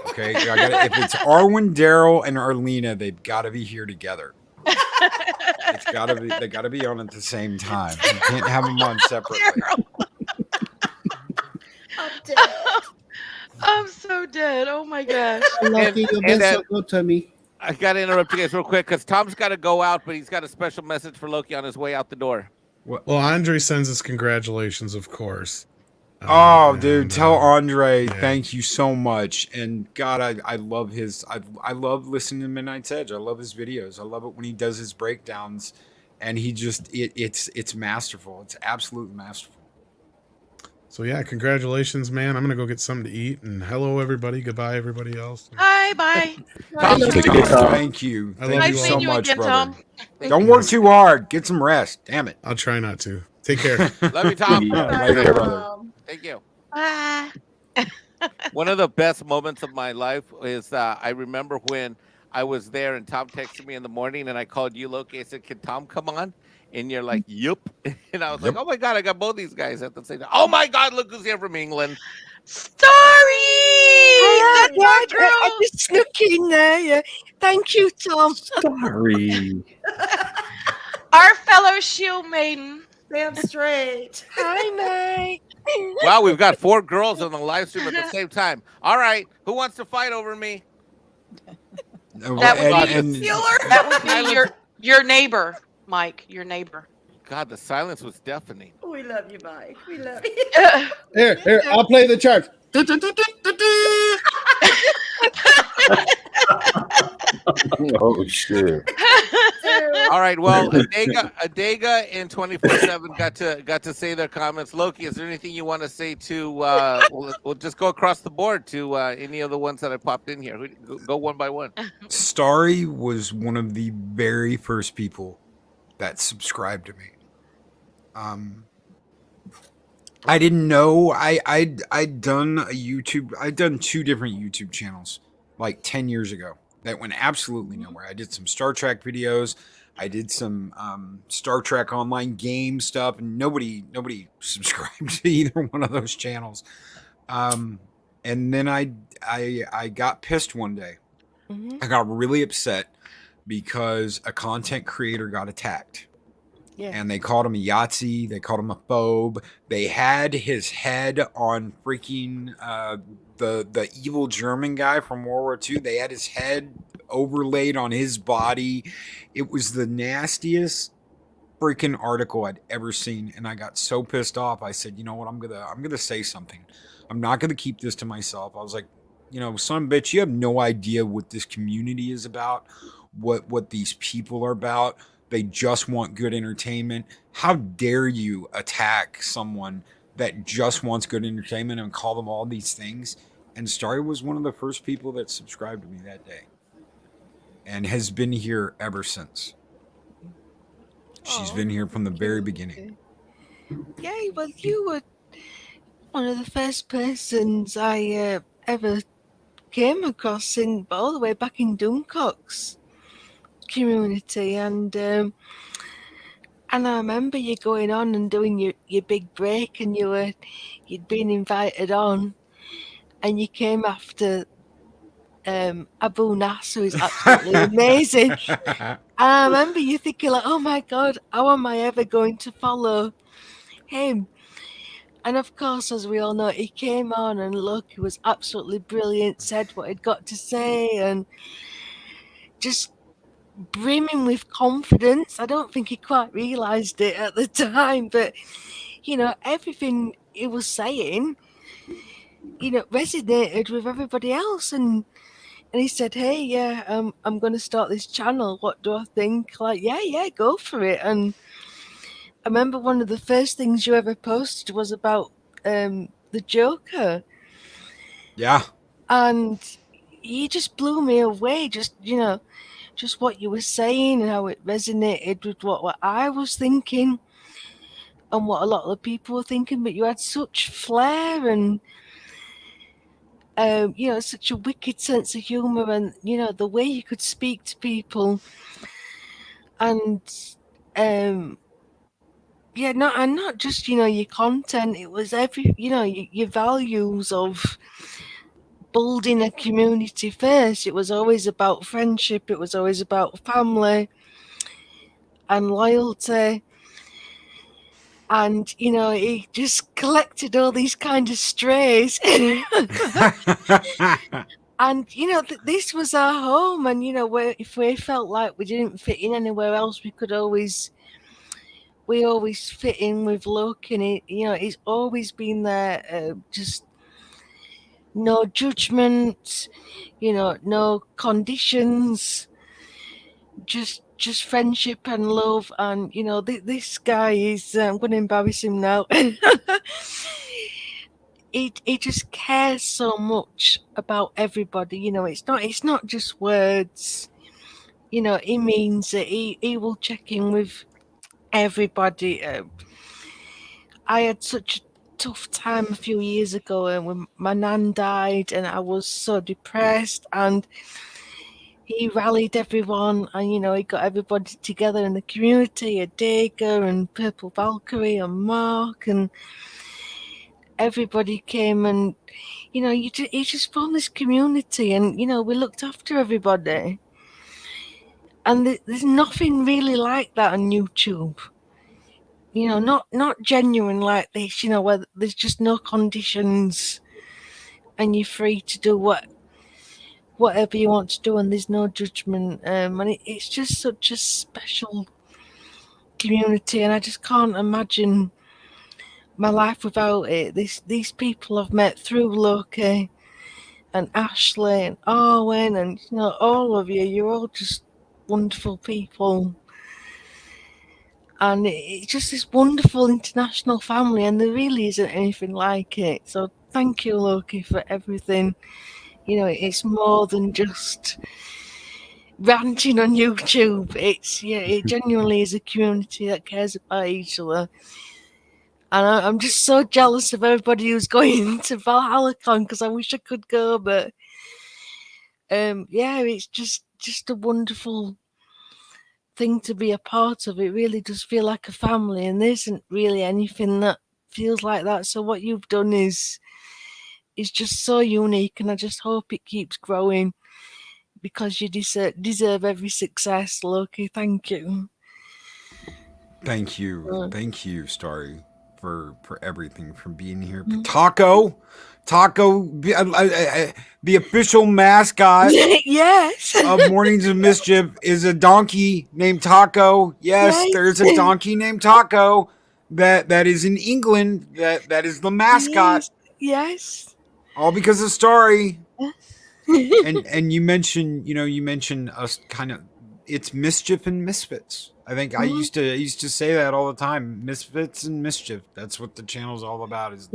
Okay, if it's Arwen, Daryl, and Arlena, they've got to be here together. They got to be on at the same time. You can't have them on separately. I'm dead. I'm so dead. Oh my gosh. Loki, you've been so good to me. I got to interrupt you guys real quick because Tom's got to go out, but he's got a special message for Loki on his way out the door. Well, Andre sends us congratulations, of course. Oh, dude, tell Andre yeah. thank you so much. And God, I love his. I love listening to Midnight's Edge. I love his videos. I love it when he does his breakdowns, and he just it's masterful. It's absolutely masterful. So yeah, congratulations, man. I'm gonna go get something to eat. And hello, everybody. Goodbye, everybody else. Bye, bye. Tom, Take care, Tom. thank you. I Thank love you you so all. much, again, brother. Tom. Don't work too hard. Get some rest. Damn it. I'll try not to. Take care. Love you, Tom. Love you, brother. Thank you. Bye. One of the best moments of my life is I remember when I was there and Tom texted me in the morning and I called you, Loki. I said, "Can Tom come on?" And you're like, "Yup." And I was like, "Oh my God, I got both these guys at the same time. Oh my God, look who's here from England. Story! That's our I girl. just snuck in there. Yeah. Thank you, Tom. Sorry. Our fellow shield maiden. Damn straight. Hi, mate. Wow, we've got 4 girls on the live stream at the same time. All right, who wants to fight over me? That would And- be, that would be your neighbor, Mike, your neighbor. God, the silence was deafening. We love you, Mike. We love you. Here, I'll play the charts. Oh shit! All right, well, Adega and 24/7 got to say their comments. Loki, is there anything you want to say to? We'll just go across the board to any of the ones that I popped in here. Go one by one. Starry was one of the very first people that subscribed to me. I didn't know I'd done a YouTube. I'd done 2 different YouTube channels like 10 years ago that went absolutely nowhere. I did some Star Trek videos. I did some Star Trek online game stuff, and nobody subscribed to either one of those channels. And then I got pissed one day. Mhm. I got really upset because a content creator got attacked. Yeah. And they called him a Yahtzee. They called him a phobe. They had his head on freaking the evil German guy from World War II. They had his head overlaid on his body. It was the nastiest freaking article I'd ever seen, and I got so pissed off. I said, you know what? I'm gonna say something. I'm not gonna keep this to myself. I was like, you know, son of a bitch, you have no idea what this community is about, what these people are about. They just want good entertainment. How dare you attack someone that just wants good entertainment and call them all these things? And Starry was one of the first people that subscribed to me that day and has been here ever since. She's been here from the very beginning. Yeah, well, you were one of the first persons I ever came across in all the way back in Duncock's community, and I remember you going on and doing your big break, and you'd been invited on, and you came after Abu Nas, who is absolutely amazing. And I remember you thinking like, oh my God, how am I ever going to follow him? And of course, as we all know, he came on and look, he was absolutely brilliant, said what he'd got to say, and just brimming with confidence. I don't think he quite realised it at the time, but, you know, everything he was saying, you know, resonated with everybody else. And he said, hey, yeah, I'm going to start this channel. What do I think? Like, yeah, go for it. And I remember one of the first things you ever posted was about the Joker. Yeah. And you just blew me away. Just, you know, just what you were saying and how it resonated with what I was thinking and what a lot of the people were thinking. But you had such flair and, you know, such a wicked sense of humor, and, you know, the way you could speak to people. And, yeah, not just, you know, your content. It was you know, your values of building a community first. It was always about friendship. It was always about family and loyalty. And, you know, he just collected all these kind of strays. And, you know, this was our home. And, you know, if we felt like we didn't fit in anywhere else, we could always we always fit in with Loki, and he's always been there. Just no judgment, no conditions, just friendship and love. And this guy is, I'm going to embarrass him now. He just cares so much about everybody. It's not just words. He means it. He will check in with everybody. I had such a tough time a few years ago when my nan died, and I was so depressed, and he rallied everyone, and he got everybody together in the community, Adega and Purple Valkyrie and Mark, and everybody came, and he just formed this community, and we looked after everybody. And there's nothing really like that on YouTube. Not genuine like this, where there's just no conditions and you're free to do whatever you want to do, and there's no judgment. And it's just such a special community, and I just can't imagine my life without it. These people I've met through Loki and Ashley and Arwen, and all of you're all just wonderful people. And it's just this wonderful international family, and there really isn't anything like it. So thank you, Loki, for everything. It's more than just ranting on YouTube. It genuinely is a community that cares about each other. And I'm just so jealous of everybody who's going to ValhallaCon, because I wish I could go, but it's just a wonderful thing to be a part of. It really does feel like a family, and there isn't really anything that feels like that. So what you've done is just so unique, and I just hope it keeps growing, because you deserve every success, Loki. Thank you. Thank you, Starry, for everything, for being here. Taco, the official mascot yes of Mornings of Mischief is a donkey named Taco. Yes, there's a donkey named Taco that is in England. That is the mascot. Yes. All because of Starry. and you mentioned us kind of, it's mischief and misfits. I think I used to say that all the time. Misfits and mischief. That's what the channel's all about, is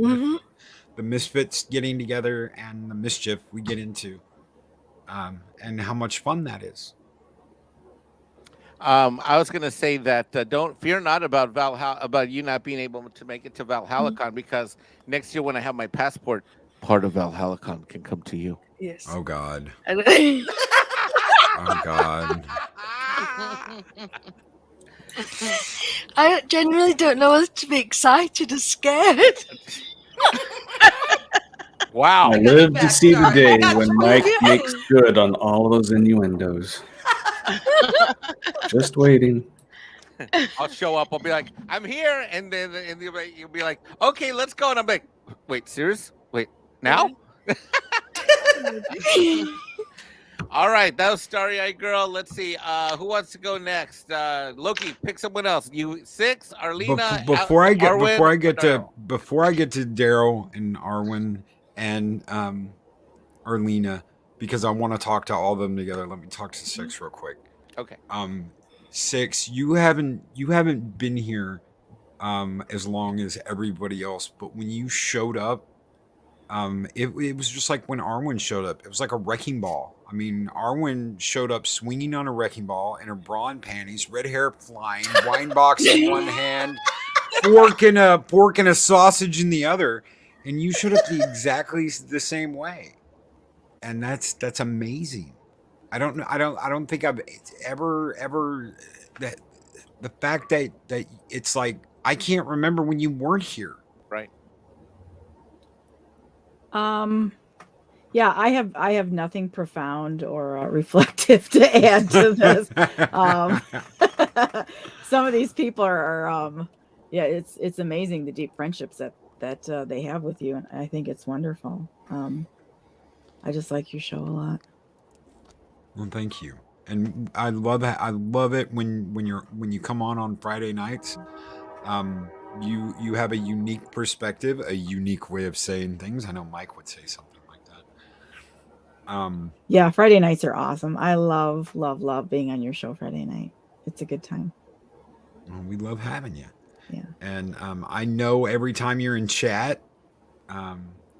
the misfits getting together and the mischief we get into. And how much fun that is. I was gonna say that don't fear not about you not being able to make it to ValhallaCon, because next year when I have my passport, part of ValhallaCon can come to you. Yes. Oh God. Oh God. I genuinely don't know whether to be excited or scared. Wow. I live to see the day when Mike makes good on all those innuendos. Just waiting. I'll show up. I'll be like, I'm here, and then you'll be like, okay, let's go. And I'm like, wait, serious? Wait, now? All right, that was Starry Eyed Girl. Let's see. Who wants to go next? Loki, pick someone else. You 6, Arlena. Before I get to Daryl and Arwen and Arlena, because I want to talk to all of them together. Let me talk to 6 real quick. Okay. 6, you haven't been here as long as everybody else, but when you showed up, it was just like when Arwen showed up. It was like a wrecking ball. I mean, Arwen showed up swinging on a wrecking ball in her bra and panties, red hair flying, wine box in one hand, fork and a sausage in the other, and you showed up exactly the same way, and that's amazing. I don't think I've ever that the fact that it's like I can't remember when you weren't here. Right. Yeah, I have nothing profound or reflective to add to this. Some of these people are yeah, it's amazing the deep friendships that they have with you, and I think it's wonderful. I just like your show a lot. Well, thank you, and I love it when you come on Friday nights. You have a unique perspective, a unique way of saying things. I know Mike would say something like that. Yeah, Friday nights are awesome. I love being on your show Friday night. It's a good time. Well, we love having you. Yeah. And I know every time you're in chat,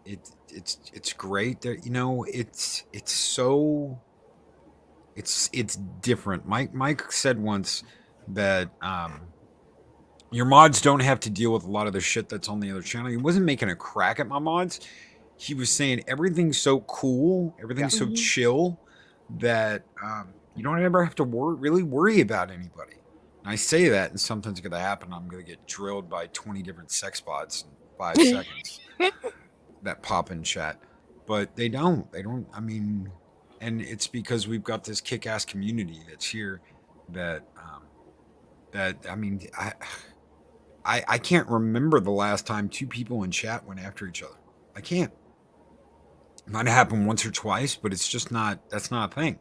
it's great. There, you know, it's so it's different. Mike said once that your mods don't have to deal with a lot of the shit that's on the other channel. He wasn't making a crack at my mods. He was saying everything's so cool, everything's so chill that you don't ever have to really worry about anybody. And I say that, and something's going to happen. I'm going to get drilled by 20 different sex bots in 5 seconds that pop in chat. But they don't. They don't. I mean, and it's because we've got this kick-ass community that's here that I mean, I can't remember the last time 2 people in chat went after each other. I can't. It might have happened once or twice, but it's just not. That's not a thing.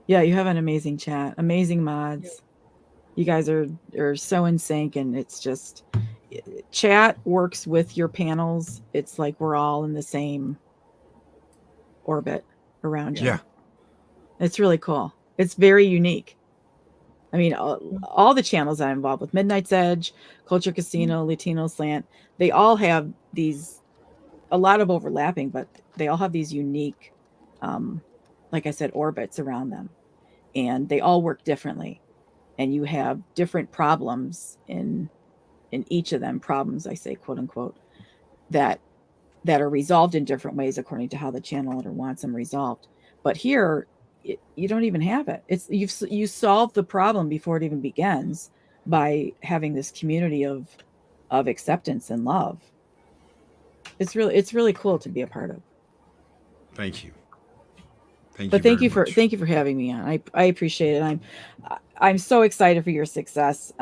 Yeah, you have an amazing chat, amazing mods. You guys are so in sync, and it's just chat works with your panels. It's like we're all in the same orbit around you. Yeah, it's really cool. It's very unique. I mean, all the channels I'm involved with, Midnight's Edge, Culture Casino, Latino Slant, they all have a lot of overlapping, but they all have these unique, like I said, orbits around them. And they all work differently. And you have different problems in each of them, problems, I say, quote unquote, that are resolved in different ways according to how the channel owner wants them resolved. But here, you don't even have it. It's you solve the problem before it even begins by having this community of acceptance and love. It's really cool to be a part of. Thank you. Thank you for having me on. I appreciate it. I'm so excited for your success.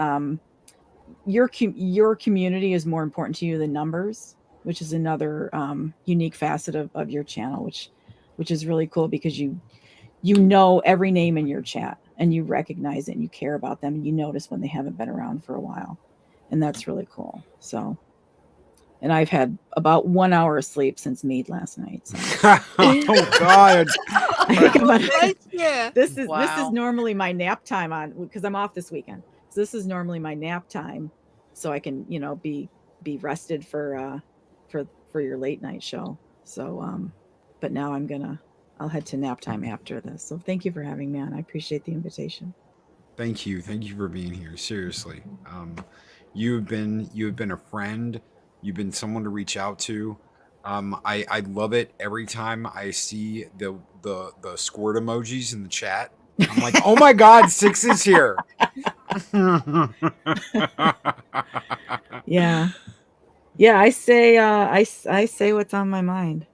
Your community is more important to you than numbers, which is another unique facet of your channel, which is really cool because you know every name in your chat and you recognize it and you care about them and you notice when they haven't been around for a while, and that's really cool. So. And I've had about 1 hour of sleep since Mead last night. So. Oh God! This is normally my nap time on because I'm off this weekend. So this is normally my nap time, so I can be rested for your late night show. So but now I'll head to nap time after this. So thank you for having me on. I appreciate the invitation. Thank you for being here. Seriously, you've been a friend. You've been someone to reach out to. I love it every time I see the squirt emojis in the chat. I'm like, oh my God, 6 is here. Yeah. I say what's on my mind.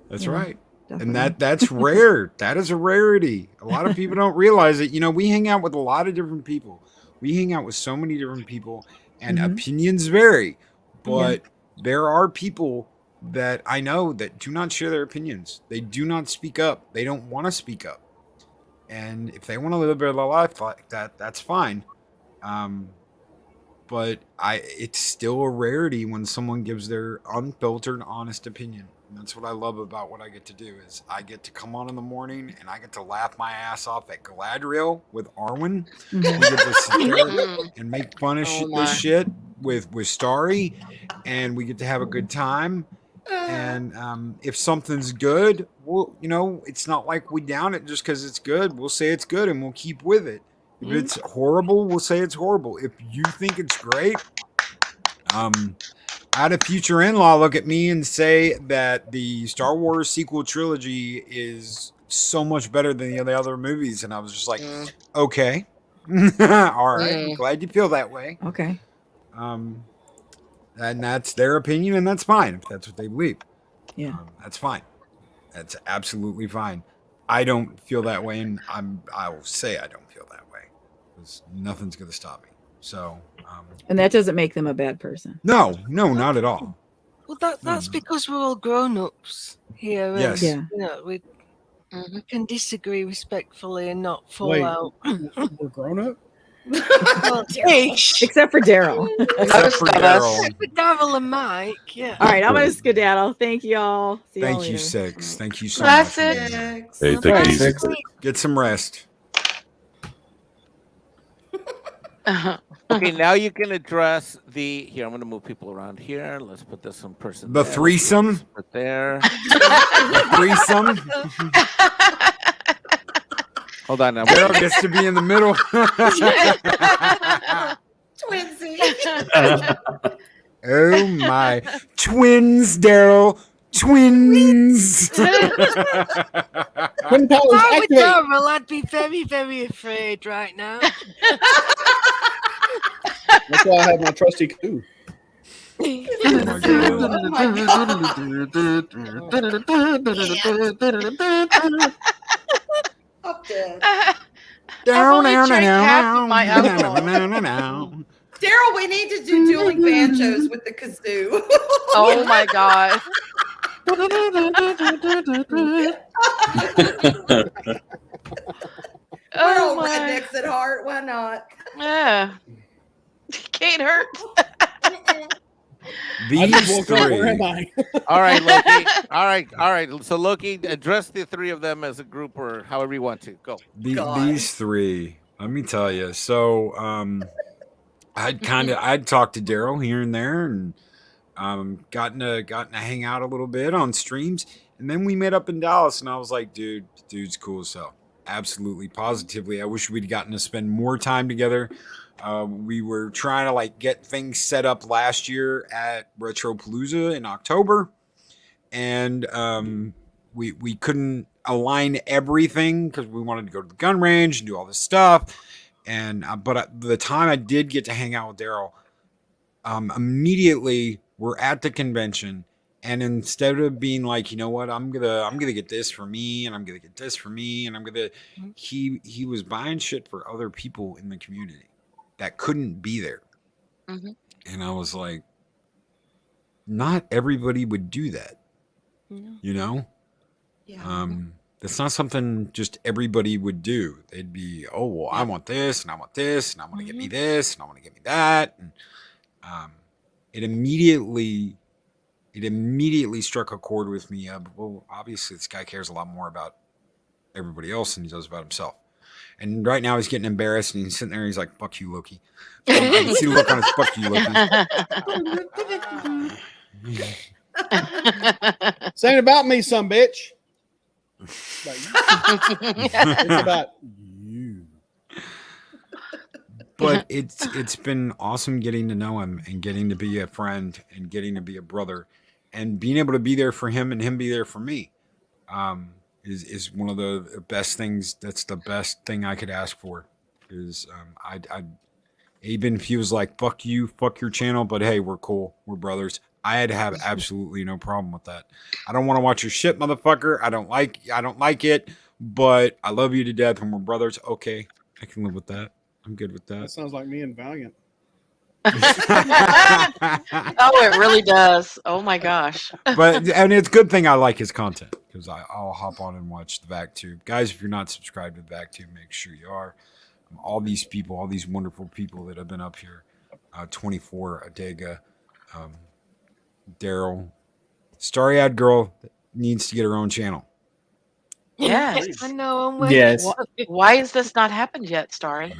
That's right. Definitely. And that's rare. That is a rarity. A lot of people don't realize it. We hang out with a lot of different people. We hang out with so many different people, and opinions vary. But there are people that I know that do not share their opinions. They do not speak up. They don't want to speak up. And if they want to live their life like that, that's fine. But it's still a rarity when someone gives their unfiltered, honest opinion. And that's what I love about what I get to do is I get to come on in the morning and I get to laugh my ass off at Galadriel with Arwen. We get to sit there and make fun of this shit with Starry, and we get to have a good time. And if something's good, well, it's not like we down it just because it's good. We'll say it's good and we'll keep with it. If it's horrible, we'll say it's horrible. If you think it's great, I had a future in-law look at me and say that the Star Wars sequel trilogy is so much better than the other movies. And I was just like, okay. All right. I'm glad you feel that way. Okay. And that's their opinion, and that's fine if that's what they believe. Yeah. That's fine. That's absolutely fine. I don't feel that way, and I will say I don't feel that way because nothing's going to stop me. So. And that doesn't make them a bad person. No, not at all. Well, that's because we're all grown-ups here. Yes. We can disagree respectfully and not fall out. We're grown up? Well, ish. Except for Daryl. Except for Daryl. Except for Daryl and Mike. Yeah. All right, I'm gonna skedaddle. Thank you all. See y'all Thank you, later. Six. Thank you so Classic. much. Hey, take it easy. Get some rest. Okay, now you can address the. Here, I'm going to move people around here. Let's put this one person. The there. threesome. Right there. The threesome. Hold on now. Daryl gets to be in the middle. Twinsy. Oh my. Twins, Daryl. Twins. Twin If powers I were activate. Daryl, I'd be very, very afraid right now. That's why I have my trusty coup. Up there. Down, only down, drank half of down, my down, alcohol. down, down, down. Daryl, we need to do dueling banjos with the kazoo. Oh my god. We're Oh all my. rednecks at heart. Why not? Yeah. Can't hurt. I These just woke up. Where am three. I? All right, Loki. All right. So Loki, address the three of them as a group or however you want to. Go. These three. Let me tell you. So, I'd talked to Daryl here and there, and gotten to hang out a little bit on streams, and then we met up in Dallas, and I was like, dude's cool as hell. Absolutely, positively. I wish we'd gotten to spend more time together. We were trying to like get things set up last year at Retropalooza in October, and we couldn't align everything because we wanted to go to the gun range and do all this stuff. And but the time I did get to hang out with Daryl, immediately we're at the convention, and instead of being like, you know what, I'm gonna get this for me, and I'm gonna get this for me, and he was buying shit for other people in the community that couldn't be there. Mhm. And I was like, not everybody would do that, you know? Yeah. That's not something just everybody would do. They'd be, oh, well, I want this, and I want this, and I want to get me this, and I want to get me that. And it immediately struck a chord with me. Well, obviously, this guy cares a lot more about everybody else than he does about himself. And right now, he's getting embarrassed, and he's sitting there, and he's like, fuck you, Loki. I can see the look on his fuck you, Loki. Saying about me, some bitch. It's about you. But it's been awesome getting to know him and getting to be a friend and getting to be a brother and being able to be there for him and him be there for me. Is one of the best things. That's the best thing I could ask for. Is I even if he was like, fuck you, fuck your channel, but hey, we're cool, we're brothers. I'd have absolutely no problem with that. I don't want to watch your shit, motherfucker. I don't like it, but I love you to death and we're brothers. Okay, I can live with that. I'm good with That that. sounds like me and Valiant. Oh, it really does. Oh my gosh. And it's a good thing I like his content because I'll hop on and watch the VacTube. Guys, if you're not subscribed to VacTube, make sure you are. All these people, all these wonderful people that have been up here, 24 Adega, Daryl, Starry-Eyed Girl needs to get her own channel. Yes. I know. I'm waiting. Yes. Why has this not happened yet, Starry?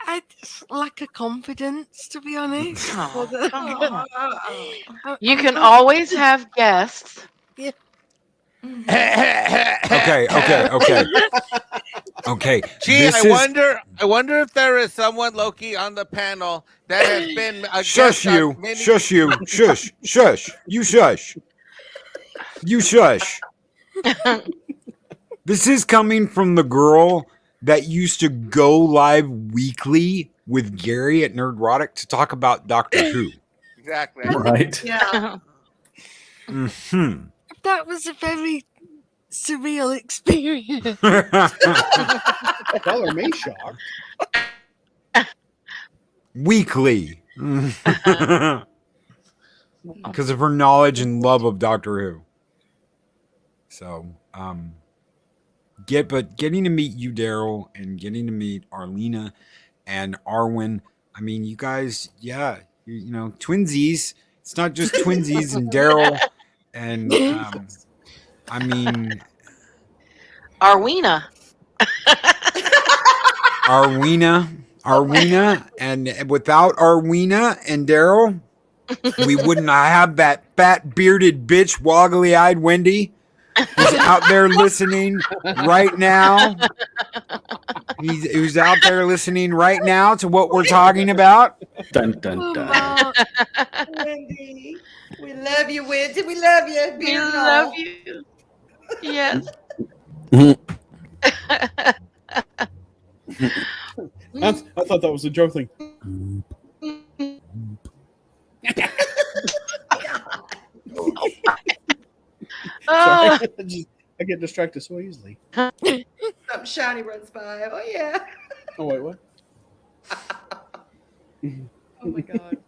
I just lack a confidence, to be honest. Oh, come on. You can always have guests. Yeah. Okay. Gee, I wonder if there is someone, Loki, on the panel that has been a Shush guest on you. many- Shush you. Shush. Shush. You shush. You shush. This is coming from the girl that used to go live weekly with Gary at Nerdrotic to talk about Doctor Who. Exactly. Right. Yeah. Mm-hmm. That was a very surreal experience. Color me shocked. Weekly. Because of her knowledge and love of Doctor Who. So, getting to meet you, Daryl, and getting to meet Arlena and Arwen. I mean, you guys, yeah, you know, twinsies. It's not just twinsies and Daryl, and I mean, Arwena. Arwena, and without Arwena and Daryl, we wouldn't have that fat bearded bitch, woggly eyed Wendy, who's out there listening right now. Who's out there listening right now to what we're talking about. Dun dun dun. Wendy, we love you, Wendy. We love you. We Beard and love all. you. Yes. I thought that was a joke thing. Oh. Sorry. I get distracted so easily. Something shiny runs by. Oh yeah. Oh wait, what? Oh my god.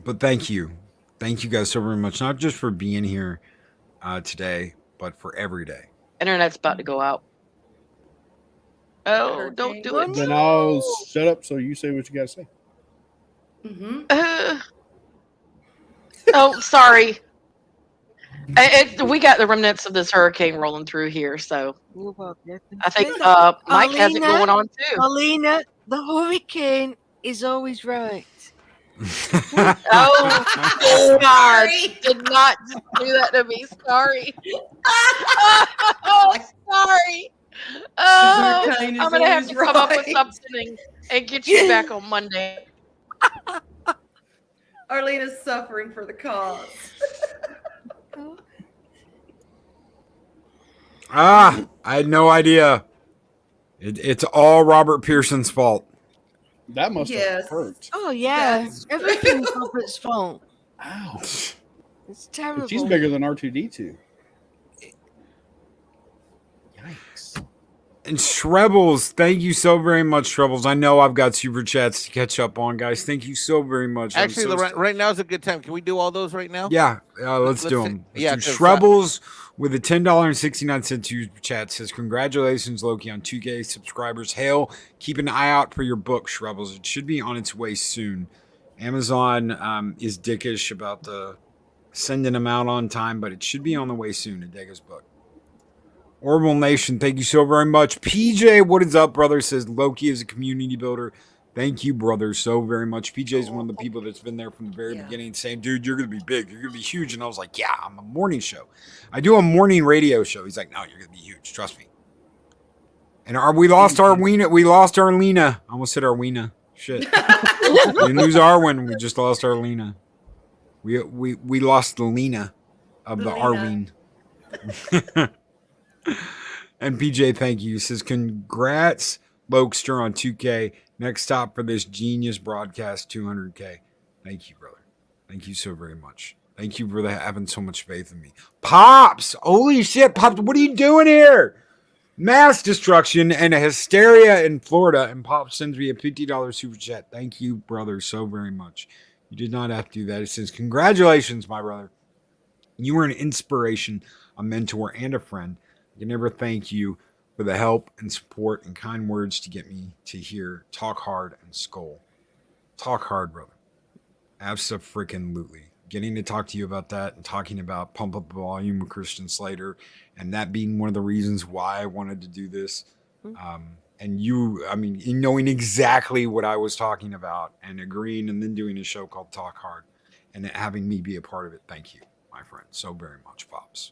But thank you guys so very much, not just for being here today, but for every day. Internet's about to go out. Oh, don't do it. Then I'll shut up so you say what you got to say. Oh, sorry. We got the remnants of this hurricane rolling through here, so I think Mike has it going on too. Alina, the hurricane is always right. Oh, God. Did not do that to me. Sorry. Oh, sorry. Oh, Hurricane is I'm going to have to always come up with right. something and get you back on Monday. Arlena's suffering for the cause. I had no idea. It's all Robert Pearson's fault. That must have hurt. Oh yeah, That's everything's Robert's fault. Ow. It's terrible. She's bigger than R2D2. Yikes. And Shrebbles, thank you so very much, Shrebbles. I know I've got super chats to catch up on, guys. Thank you so very much. I'm Actually, so right now is a good time. Can we do all those right now? Yeah, let's do them. Yeah, Shrebbles with a $10.69 super chat says, "Congratulations, Loki, on 2K subscribers. Hail! Keep an eye out for your book, Shrebbles. It should be on its way soon. Amazon is dickish about the sending them out on time, but it should be on the way soon. Adega's book." Orbital Nation, thank you so very much. PJ, what is up, brother? Says Loki is a community builder. Thank you, brother, so very much. PJ is one of the people that's been there from the very beginning, saying, "Dude, you're gonna be big. You're gonna be huge." And I was like, "Yeah, I'm a morning show. I do a morning radio show." He's like, "No, you're gonna be huge. Trust me." And we lost Arwena. We lost Arlena. I almost said Arwena. Shit. We didn't lose Arwen. We just lost Arlena. We lost the Lena of the Arween. And PJ, thank you. He says, "Congrats, Lokester, on 2K. Next stop for this genius broadcast, 200K. Thank you, brother. Thank you so very much. Thank you for having so much faith in me. Pops! Holy shit, Pops, what are you doing here? Mass destruction and a hysteria in Florida. And Pops sends me a $50 super chat. Thank you, brother, so very much. You did not have to do that. It says, "Congratulations, my brother. You were an inspiration, a mentor, and a friend. I can never thank you for the help and support and kind words to get me to hear Talk Hard and Skull. Talk hard, brother. Abso-freaking-lutely. Getting to talk to you about that and talking about Pump Up the Volume with Christian Slater, and that being one of the reasons why I wanted to do this. And you, I mean, knowing exactly what I was talking about and agreeing and then doing a show called Talk Hard and having me be a part of it. Thank you, my friend, so very much, Pops."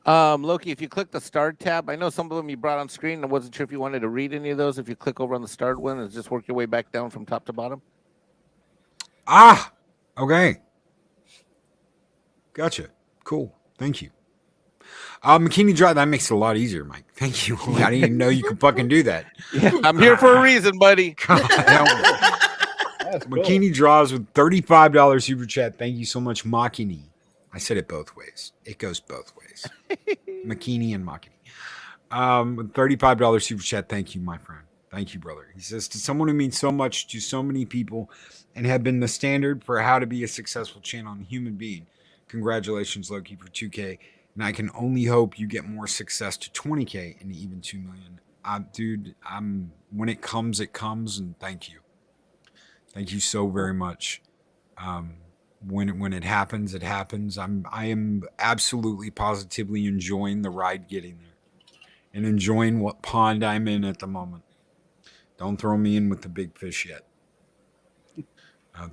Loki, if you click the start tab, I know some of them you brought on screen. I wasn't sure if you wanted to read any of those. If you click over on the start one and just work your way back down from top to bottom. Okay. Gotcha. Cool. Thank you. McKinney Drive, that makes it a lot easier, Mike. Thank you. I didn't even know you could fucking do that. Yeah, I'm here for a reason, buddy. McKinney Draws with $35 super chat. Thank you so much, Makini. I said it both ways. It goes both ways. McKinney and Makini. With $35 super chat. Thank you, my friend. Thank you, brother. He says, "To someone who means so much to so many people and have been the standard for how to be a successful channel and human being, congratulations, Loki, for 2K and I can only hope you get more success to 20K and even 2 million. Dude, when it comes, and thank you. Thank you so very much. When it happens, it happens. I am absolutely positively enjoying the ride getting there and enjoying what pond I'm in at the moment. Don't throw me in with the big fish yet.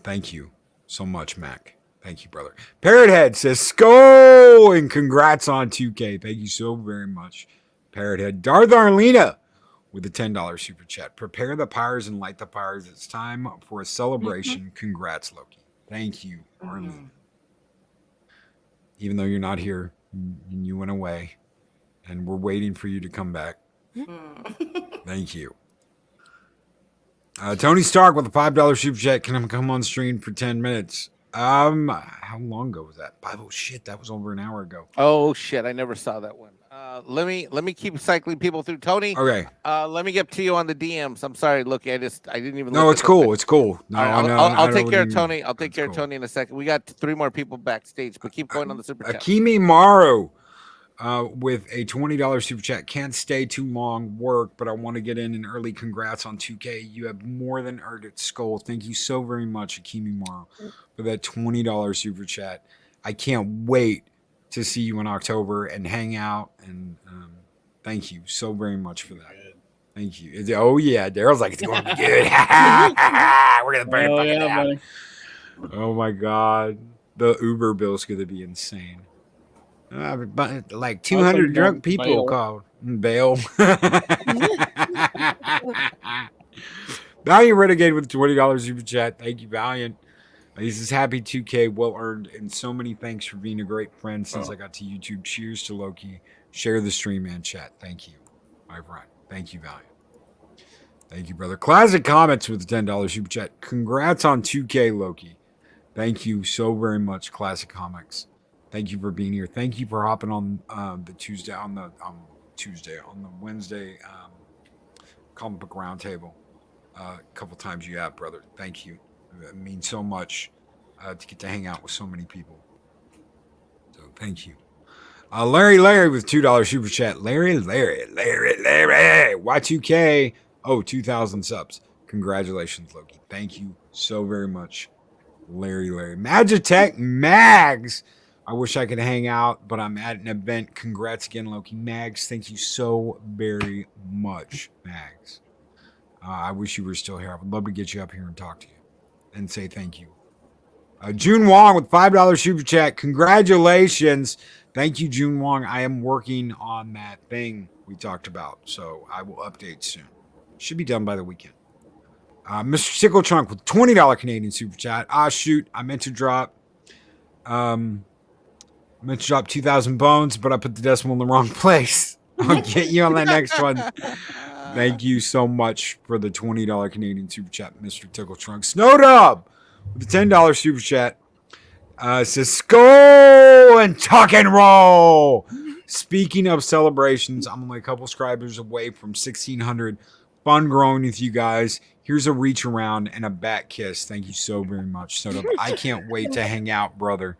Thank you so much, Mac. Thank you, brother. Parrothead says, "Sko!" and congrats on 2K. Thank you so very much, Parrothead. Darth Arlena with a $10 super chat. Prepare the pyres and light the pyres. It's time for a celebration. Congrats, Loki. Thank you, Arlena. Even though you're not here, you went away, and we're waiting for you to come back. Thank you. Tony Stark with a $5 super chat. Can I come on stream for 10 minutes? How long ago was that? Oh shit, that was over an hour ago. Oh shit, I never saw that one. Let me keep cycling people through. Tony. Okay. Let me get to you on the DMs. I'm sorry, look, I didn't even. No, it's cool. It's cool. No, I'll take care of Tony. I'll take care of Tony in a second. We got 3 more people backstage, but keep going on the super chat. Akimi Maru with a $20 super chat. Can't stay too long, work, but I want to get in an early congrats on 2K. You have more than earned it, Skull. Thank you so very much, Akimi Maru, for that $20 super chat. I can't wait to see you in October and hang out, and thank you so very much for that. Thank you. Oh yeah, Daryl's like, it's going to be good. We're gonna burn it fucking down. Oh my god, the Uber bill's gonna be insane. Like 200 drunk people called. Bail. Valiant Renegade with $20 super chat. Thank you, Valiant. He says, happy 2K, well earned, and so many thanks for being a great friend since I got to YouTube. Cheers to Loki. Share the stream and chat. Thank you, my friend. Thank you, Valiant. Thank you, brother. Classic Comments with a $10 super chat. Congrats on 2K, Loki. Thank you so very much, Classic Comics. Thank you for being here. Thank you for hopping on the Wednesday comic book roundtable. A couple times you have, brother. Thank you. It means so much to get to hang out with so many people. So thank you. Larry with $2 super chat. Larry. Y2K. Oh, 2,000 subs. Congratulations, Loki. Thank you so very much, Larry. Magitech Mags. I wish I could hang out, but I'm at an event. Congrats again, Loki. Mags, thank you so very much, Mags. I wish you were still here. I would love to get you up here and talk to you and say thank you. June Wong with $5 super chat. Congratulations. Thank you, June Wong. I am working on that thing we talked about, so I will update soon. Should be done by the weekend. Mr. Sickle Trunk with $20 Canadian super chat. Shoot. I meant to drop 2,000 bones, but I put the decimal in the wrong place. I'll get you on that next one. Thank you so much for the $20 Canadian super chat, Mr. Tickle Trunk. Snowdub with the $10 super chat. Says, "Skull and tuck and roll." Speaking of celebrations, I'm only a couple subscribers away from 1,600. Fun growing with you guys. Here's a reach around and a back kiss. Thank you so very much, Snowdub. I can't wait to hang out, brother.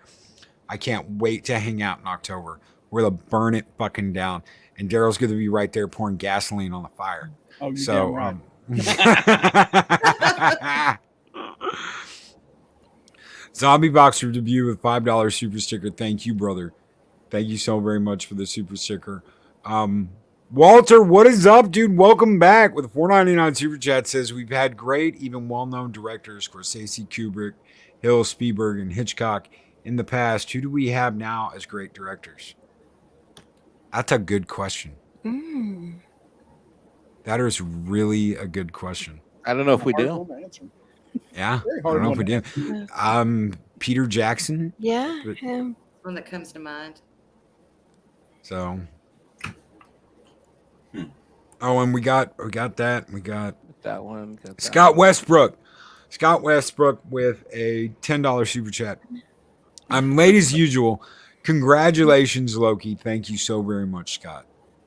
I can't wait to hang out in October. We're going to burn it fucking down. And Daryl's going to be right there pouring gasoline on the fire. Oh, you're so, damn right. Zombie Boxer debut with $5 super sticker. Thank you, brother. Thank you so very much for the super sticker. Walter, what is up, dude? Welcome back with a $4.99 super chat. Says, we've had great, even well-known directors, Scorsese, Kubrick, Hill, Spielberg, and Hitchcock in the past. Who do we have now as great directors? That's a good question. That is really a good question. I don't know if we do. Yeah, I don't know if we do. Peter Jackson. Yeah, but- him. One that comes to mind. So. Oh, and we got that. We got that one. Got that Scott one. Westbrook. Scott Westbrook with a $10 super chat. I'm late as usual. Congratulations, Loki. Thank you so very much, Scott.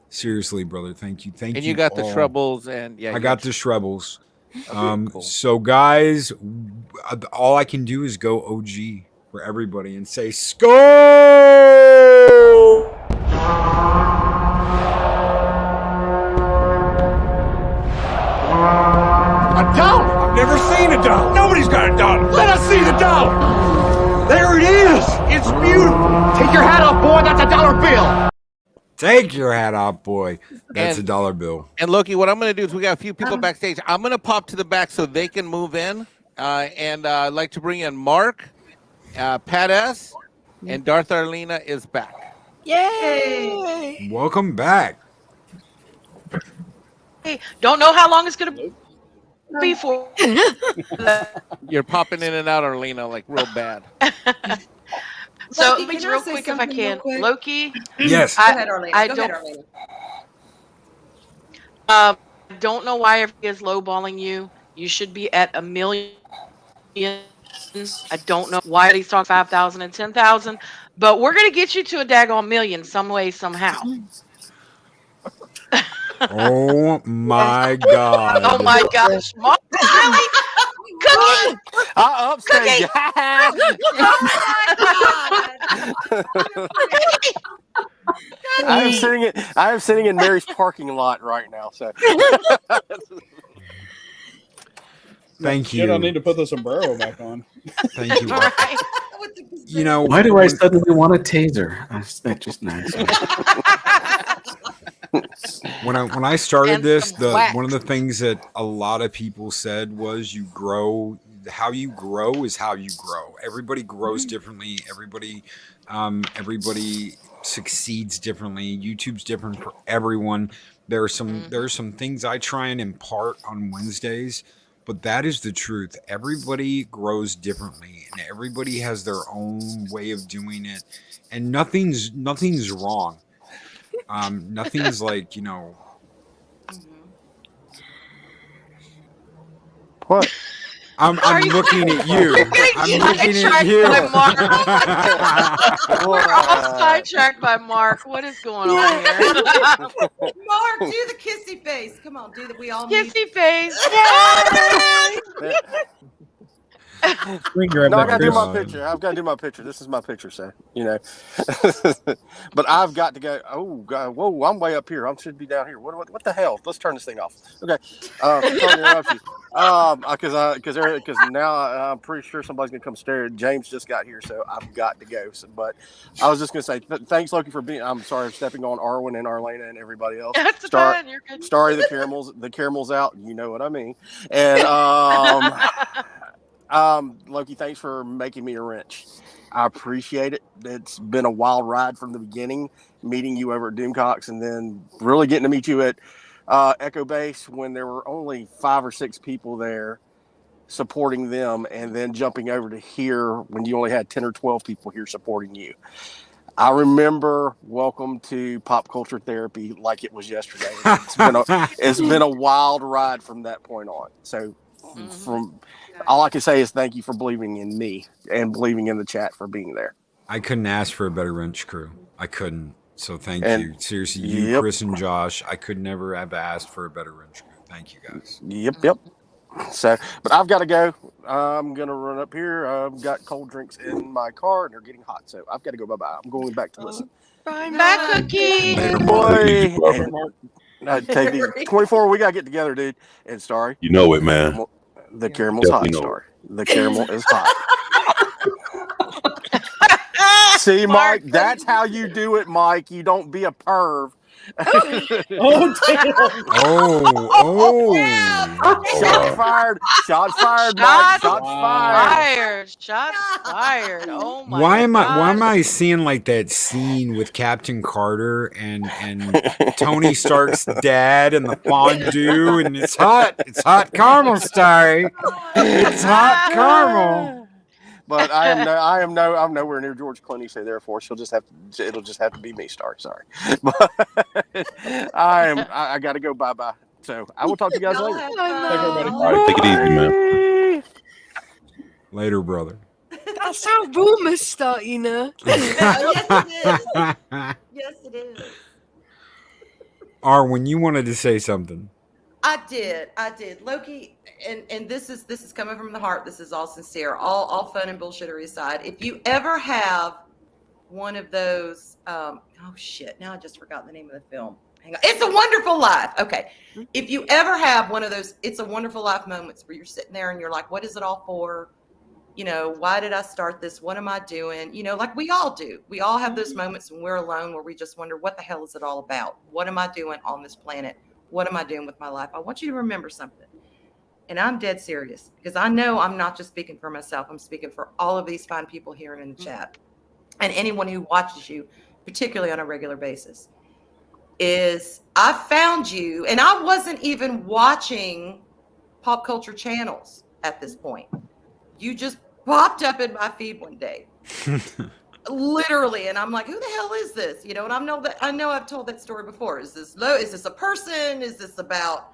Seriously, brother. Thank you. Thank you. And you got the all. Shrubbles, and yeah, I got the Shrubbles. Cool. So, guys, all I can do is go OG for everybody and say, Skull! dollar. I've never seen a dollar. Nobody's got a dollar. Let us see the dollar. There it is. It's beautiful. Take your hat off, boy. That's a dollar bill. Take your hat off, boy. That's a dollar bill. And Loki, what I'm going to do is we got a few people backstage. I'm going to pop to the back so they can move in. And I'd like to bring in Mark, Pat S., and Darth Arlena is back. Yay! Welcome back. Hey, don't know how long it's going to be for. You're popping in and out, Arlena, like real bad. So Loki, let me can I real say quick if I something real can. quick? Loki. Yes. Go ahead, Arlena. I Go don't. ahead, Arlena. Don't know why everybody is lowballing you. You should be at 1 million. I don't know why he's talking 5,000 and 10,000, but we're gonna get you to a daggone million some way, somehow. Oh my God. Oh my gosh, Mark, really? Cookie, upstage. I am sitting in Mary's parking lot right now. So Thank Shit, I you. need to put the sombrero back on. Thank you. You know, Why do I suddenly want a taser? That's just nice. when I started And this, some wax. one of the things that a lot of people said was you grow. How you grow is how you grow. Everybody grows differently. Everybody succeeds differently. YouTube's different for everyone. There are some things I try and impart on Wednesdays, but that is the truth. Everybody grows differently, and everybody has their own way of doing it, and nothing's wrong. Nothing's like, you know. What? I'm looking at you. I'm looking at you. We're all sidetracked by Mark. What is going on here? Mark, do the kissy face. Come on, do that. We all need Kissy face. Grab No, I that gotta do my Chris. picture. I've got to do my picture. This is my picture, so you know. But I've got to go. Oh God! Whoa! I'm way up here. I should be down here. What the hell? Let's turn this thing off. Okay. Sorry to interrupt you. Because now I'm pretty sure somebody's gonna come stare. James just got here, so I've got to go. So, but I was just gonna say thanks, Loki, for being. I'm sorry for stepping on Arwen and Arlena and everybody else. That's fine. You're good. Sorry, the caramel's out. You know what I mean. And Loki, thanks for making me a wrench. I appreciate it. It's been a wild ride from the beginning, meeting you over at Doomcox, and then really getting to meet you at Echo Base when there were only 5 or 6 people there supporting them, and then jumping over to here when you only had 10 or 12 people here supporting you. I remember Welcome to Pop Culture Therapy like it was yesterday. It's been a wild ride from that point on. So from all I can say is thank you for believing in me and believing in the chat for being there. I couldn't ask for a better wrench crew. I couldn't. So thank And- you. Seriously, you, Yep. Chris, and Josh, I could never have asked for a better wrench crew. Thank you, guys. Yep. So, but I've got to go. I'm gonna run up here. I've got cold drinks in my car and they're getting hot, so I've got to go. Bye. I'm going back to listen. Bye, Bye, Cookie. Later, Boy, Brother Mark. take these 24. We gotta get together, dude. And Starry, You know it, man. the caramel's hot. Definitely know Starry, the caramel is hot. See, Mark, Mike, that's how you do it, Mike. You don't be a perv. Oh, damn. Shots fired. Shots fired, Mike. Shots fired. Shots fired. Oh my Why am gosh. I seeing like that scene with Captain Carter and Tony Stark's dad and the fondue, and it's hot caramel, Starry. It's hot caramel. But I'm nowhere near George Clooney, so therefore it'll just have to be me, Starry. Sorry. But I gotta go bye. So I will talk to you guys later. Take everybody. All right, take it easy, man. Later, brother. That's how rumors start, you know. Yes, it is. Arwen, you wanted to say something. I did. Loki, and this is coming from the heart. This is all sincere, all fun and bullshittery aside. If you ever have one of those, oh shit, now I just forgot the name of the film. hang on. It's a Wonderful Life. Okay. If you ever have one of those It's a Wonderful Life moments where you're sitting there and you're like, what is it all for? You know, why did I start this? What am I doing? You know, like we all do. We all have those moments when we're alone where we just wonder, what the hell is it all about? What am I doing on this planet? What am I doing with my life? I want you to remember something. And I'm dead serious because I know I'm not just speaking for myself. I'm speaking for all of these fine people here in the chat and anyone who watches you, particularly on a regular basis. Is I found you, and I wasn't even watching pop culture channels at this point. You just popped up in my feed one day, literally, and I'm like, "Who the hell is this?" You know, and I know I've told that story before. Is this a person? Is this about,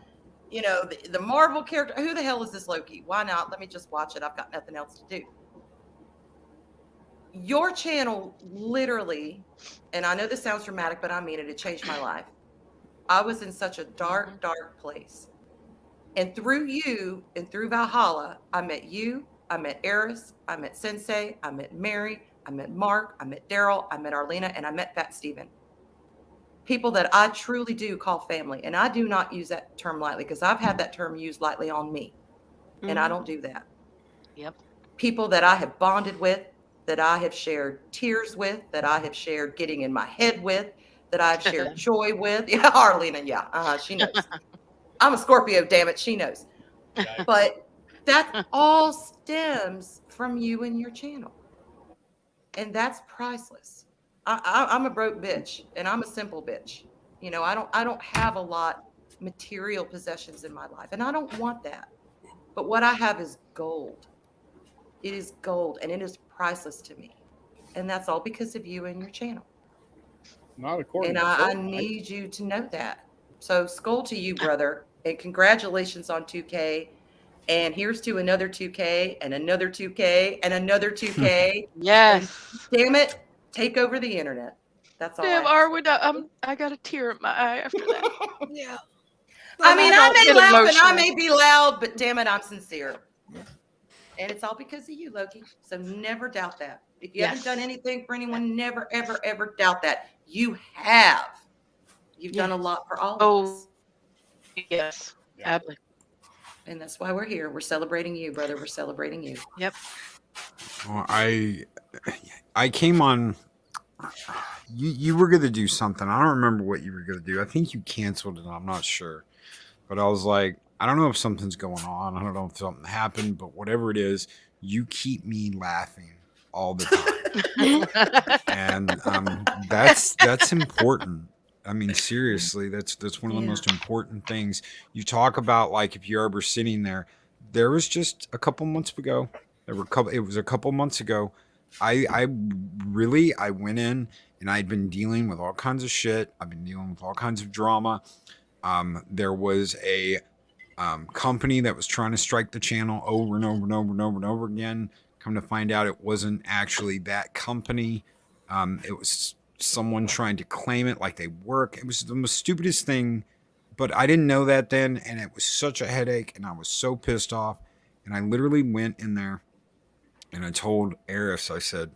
you know, the Marvel character? Who the hell is this Loki? Why not? Let me just watch it. I've got nothing else to do. Your channel literally, and I know this sounds dramatic, but I mean it changed my life. I was in such a dark, dark place. And through you and through Valhalla, I met you, I met Eris, I met Sensei, I met Mary, I met Mark, I met Daryl, I met Arlena, and I met Fat Steven. People that I truly do call family. And I do not use that term lightly because I've had that term used lightly on me. And I don't do that. Yep. People that I have bonded with, that I have shared tears with, that I have shared getting in my head with, that I've shared joy with. Yeah, Arlena, yeah, she knows. I'm a Scorpio, damn it, she knows. But that all stems from you and your channel. And that's priceless. I'm a broke bitch, and I'm a simple bitch. You know, I don't have a lot material possessions in my life, and I don't want that. But what I have is gold. It is gold, and it is priceless to me. And that's all because of you and your channel. Not according And to I Fortnite. need you to know that. So skull to you, brother, and congratulations on 2K. And here's to another 2K and another 2K and another 2K. Yes. And damn it, take over the internet. That's all. Damn, I have to Arwen, I got a tear in my eye after that. Yeah. I mean, I don't may get laugh and I emotional. may be loud, but damn it, I'm sincere. And it's all because of you, Loki. So never doubt that. If you haven't done anything for anyone, never, ever, ever doubt that. You have. You've done a lot for all of us. Yes, absolutely. And that's why we're here. We're celebrating you, brother. We're celebrating you. Yep. Well, I came on. You were going to do something. I don't remember what you were going to do. I think you canceled it. I'm not sure. But I was like, I don't know if something's going on. I don't know if something happened. But whatever it is, you keep me laughing all the time. And that's important. I mean, seriously, that's one of the most important things. You talk about, like, if you're ever sitting there was just a couple months ago. It was a couple months ago. I went in and I'd been dealing with all kinds of shit. I've been dealing with all kinds of drama. There was a company that was trying to strike the channel over and over and over and over and over again. Come to find out, it wasn't actually that company. It was someone trying to claim it like they work. It was the most stupidest thing, but I didn't know that then, and it was such a headache, and I was so pissed off. And I literally went in there and I told Eris, I said,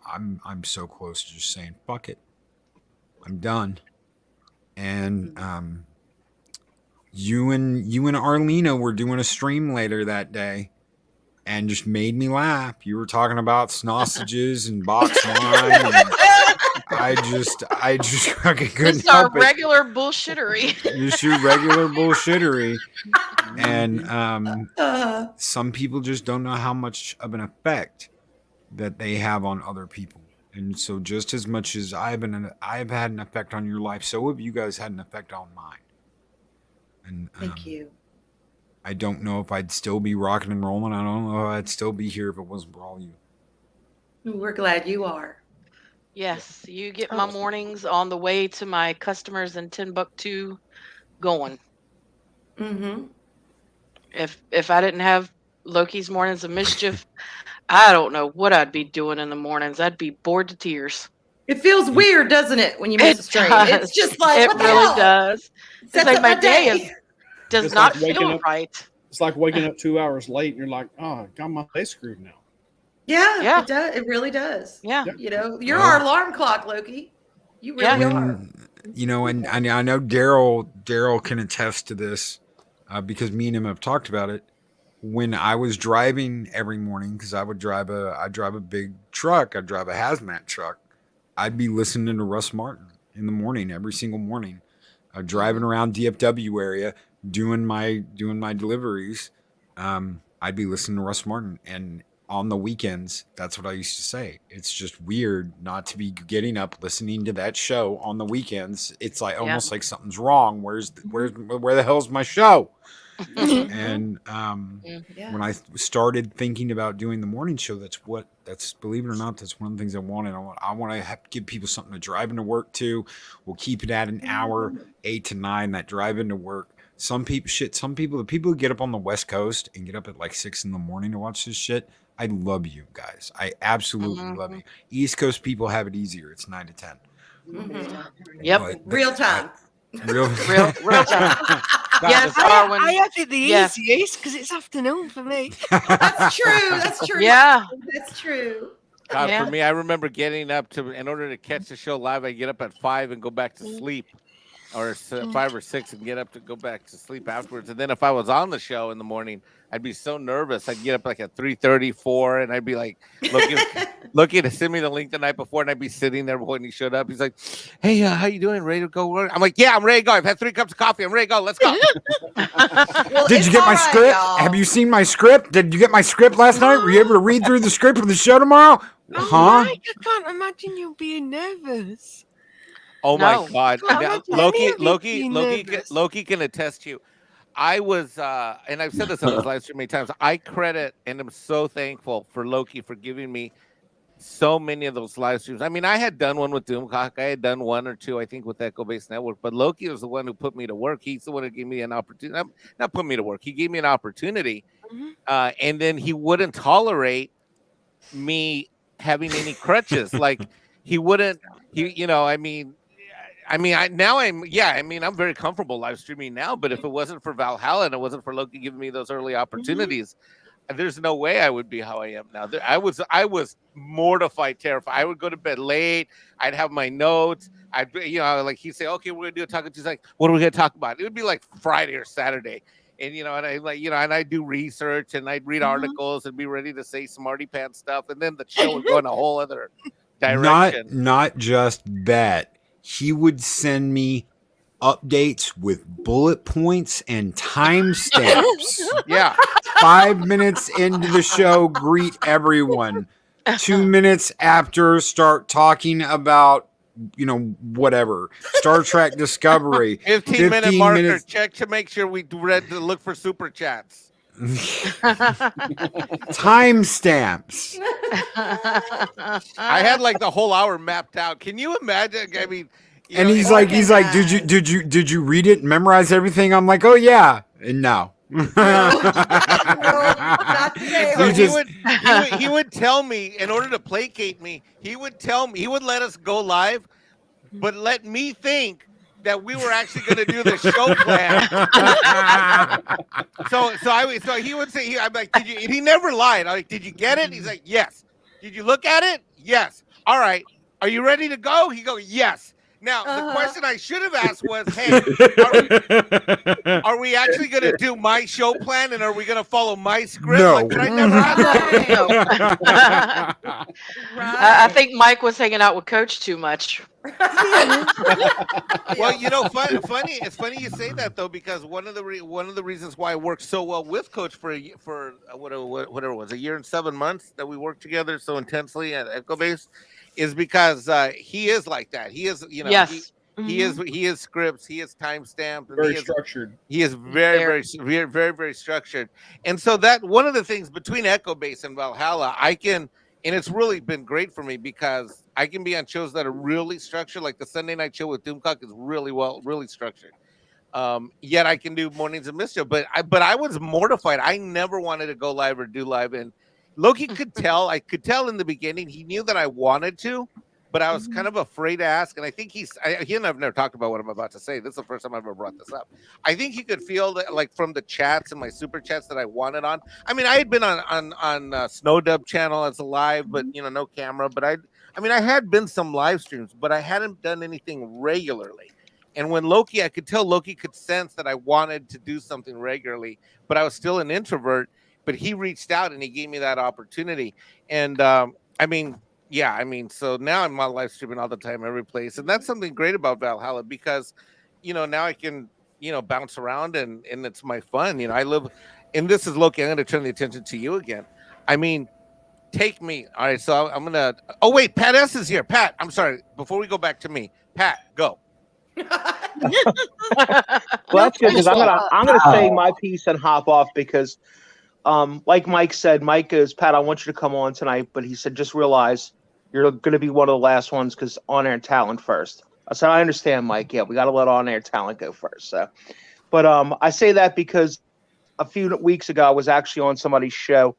I'm so close to just saying, fuck it. I'm done. And you and Arlena were doing a stream later that day and just made me laugh. You were talking about sausages and box wine. And I just fucking couldn't Just our help it. regular bullshittery. Just your regular bullshittery. And some people just don't know how much of an effect that they have on other people. And so just as much as I've had an effect on your life, so have you guys had an effect on mine. And Thank you. I don't know if I'd still be rocking and rolling. I don't know if I'd still be here if it wasn't for all you. We're glad you are. Yes, you get my mornings on the way to my customers in Timbuktu going. Mm-hmm. If I didn't have Loki's Mornings of Mischief, I don't know what I'd be doing in the mornings. I'd be bored to tears. It feels weird, doesn't it, when you miss a stream? It's just like, it what the really hell? does. It's Sets like up my my day day. does It's not like waking feel up- right. It's like waking up 2 hours late and you're like, oh, I got my day screwed now. Yeah, it does. It really does. Yeah. You know, you're Well- our alarm clock, Loki. You really are. you know, and I know Daryl can attest to this because me and him have talked about it. When I was driving every morning, because I drive a big truck, I drive a hazmat truck, I'd be listening to Russ Martin in the morning, every single morning, driving around DFW area, doing my deliveries. I'd be listening to Russ Martin, and on the weekends, that's what I used to say. It's just weird not to be getting up listening to that show on the weekends. It's like almost like something's wrong. Where the hell's my show? And when I started thinking about doing the morning show, that's believe it or not, that's one of the things I wanted. I want to give people something to drive into work to. We'll keep it at an hour, 8 to 9, that drive into work. The people who get up on the West Coast and get up at like 6 in the morning to watch this shit, I love you guys. I absolutely love you. East Coast people have it easier. It's 9 to 10. Yep. Real time. Real time. Yes, I have it the easiest because it's afternoon for me. That's true. That's true. Yeah. That's true. God, for me, I remember getting up in order to catch the show live, I get up at 5 and go back to sleep, or 5 or 6 and get up to go back to sleep afterwards. And then if I was on the show in the morning, I'd be so nervous. I'd get up like at 3:30, 4, and I'd be like looking to send me the link the night before, and I'd be sitting there when he showed up. He's like, "Hey, how you doing? Ready to go?" I'm like, "Yeah, I'm ready to go. I've had 3 cups of coffee. I'm ready to go. Let's go." Did you get my script? Have you seen my script? Did you get my script last night? Were you able to read through the script for the show tomorrow? Mike, I can't imagine you being nervous. Oh my God, Can't now, imagine any of you being nervous. Loki can attest to you. I was, and I've said this on his live stream many times. I credit and am so thankful for Loki for giving me so many of those live streams. I mean, I had done one with Doomcock. I had done 1 or 2, I think, with Echo Base Network. But Loki was the one who put me to work. He's the one who gave me an opportunity. Not put me to work. He gave me an opportunity, and then he wouldn't tolerate me having any crutches. Like he wouldn't. I'm very comfortable live streaming now, but if it wasn't for Valhalla and it wasn't for Loki giving me those early opportunities, there's no way I would be how I am now. I was mortified, terrified. I would go to bed late. I'd have my notes. Like he'd say, "Okay, we're gonna do a taco." She's like, "What are we gonna talk about?" It would be like Friday or Saturday, and and I do research and I'd read articles and be ready to say smarty pants stuff, and then the show would go in a whole other direction. Not just that. He would send me updates with bullet points and timestamps. Yeah. 5 minutes into the show, greet everyone. 2 minutes after, start talking about, whatever. Star Trek Discovery. 15-minute marker. Check to make sure we read to look for super chats. Timestamps. I had like the whole hour mapped out. Can you imagine? I mean, and he's like, did you read it and memorize everything? I'm like, oh yeah, and no. He would tell me, in order to placate me, he would let us go live, but let me think that we were actually going to do the show plan. so he would say, I'm like, he never lied. I'm like, did you get it? He's like, yes. Did you look at it? Yes. All right. Are you ready to go? He goes, yes. Now, the question I should have asked was, hey, are we actually going to do my show plan, and are we going to follow my script? No. Like, I never asked that. I think Mike was hanging out with Coach too much. Well, funny. It's funny you say that though, because one of the reasons why I worked so well with Coach for whatever it was, a year and 7 months that we worked together so intensely at Echo Base, is because he is like that. He is, yes. He is scripts. He is timestamped. Very structured. He is very structured. And so that one of the things between Echo Base and Valhalla, and it's really been great for me because I can be on shows that are really structured. Like the Sunday night show with Doomcock is really structured. Yet I can do mornings and mischief. But I was mortified. I never wanted to go live or do live. And Loki could tell. I could tell in the beginning. He knew that I wanted to, but I was kind of afraid to ask. And I think he and I've never talked about what I'm about to say. This is the first time I've ever brought this up. I think he could feel that, like from the chats and my super chats, that I wanted on. I mean, I had been on Snow Dub channel as a live, but no camera. But I had been some live streams, but I hadn't done anything regularly. And when Loki, I could tell Loki could sense that I wanted to do something regularly, but I was still an introvert. But he reached out and he gave me that opportunity. And I mean, yeah, I mean, so now I'm on live streaming all the time, every place. And that's something great about Valhalla because, now I can, bounce around and it's my fun. I live, and this is Loki. I'm going to turn the attention to you again. I mean, take me. All right. So I'm going to, oh, wait, Pat S is here. Pat, I'm sorry. Before we go back to me, Pat, go. Well, that's good because I'm gonna say my piece and hop off because, like Mike said, Mike goes, Pat, I want you to come on tonight, but he said just realize you're gonna be one of the last ones because on air talent first. I said I understand, Mike. Yeah, we got to let on air talent go first. So, but I say that because a few weeks ago I was actually on somebody's show,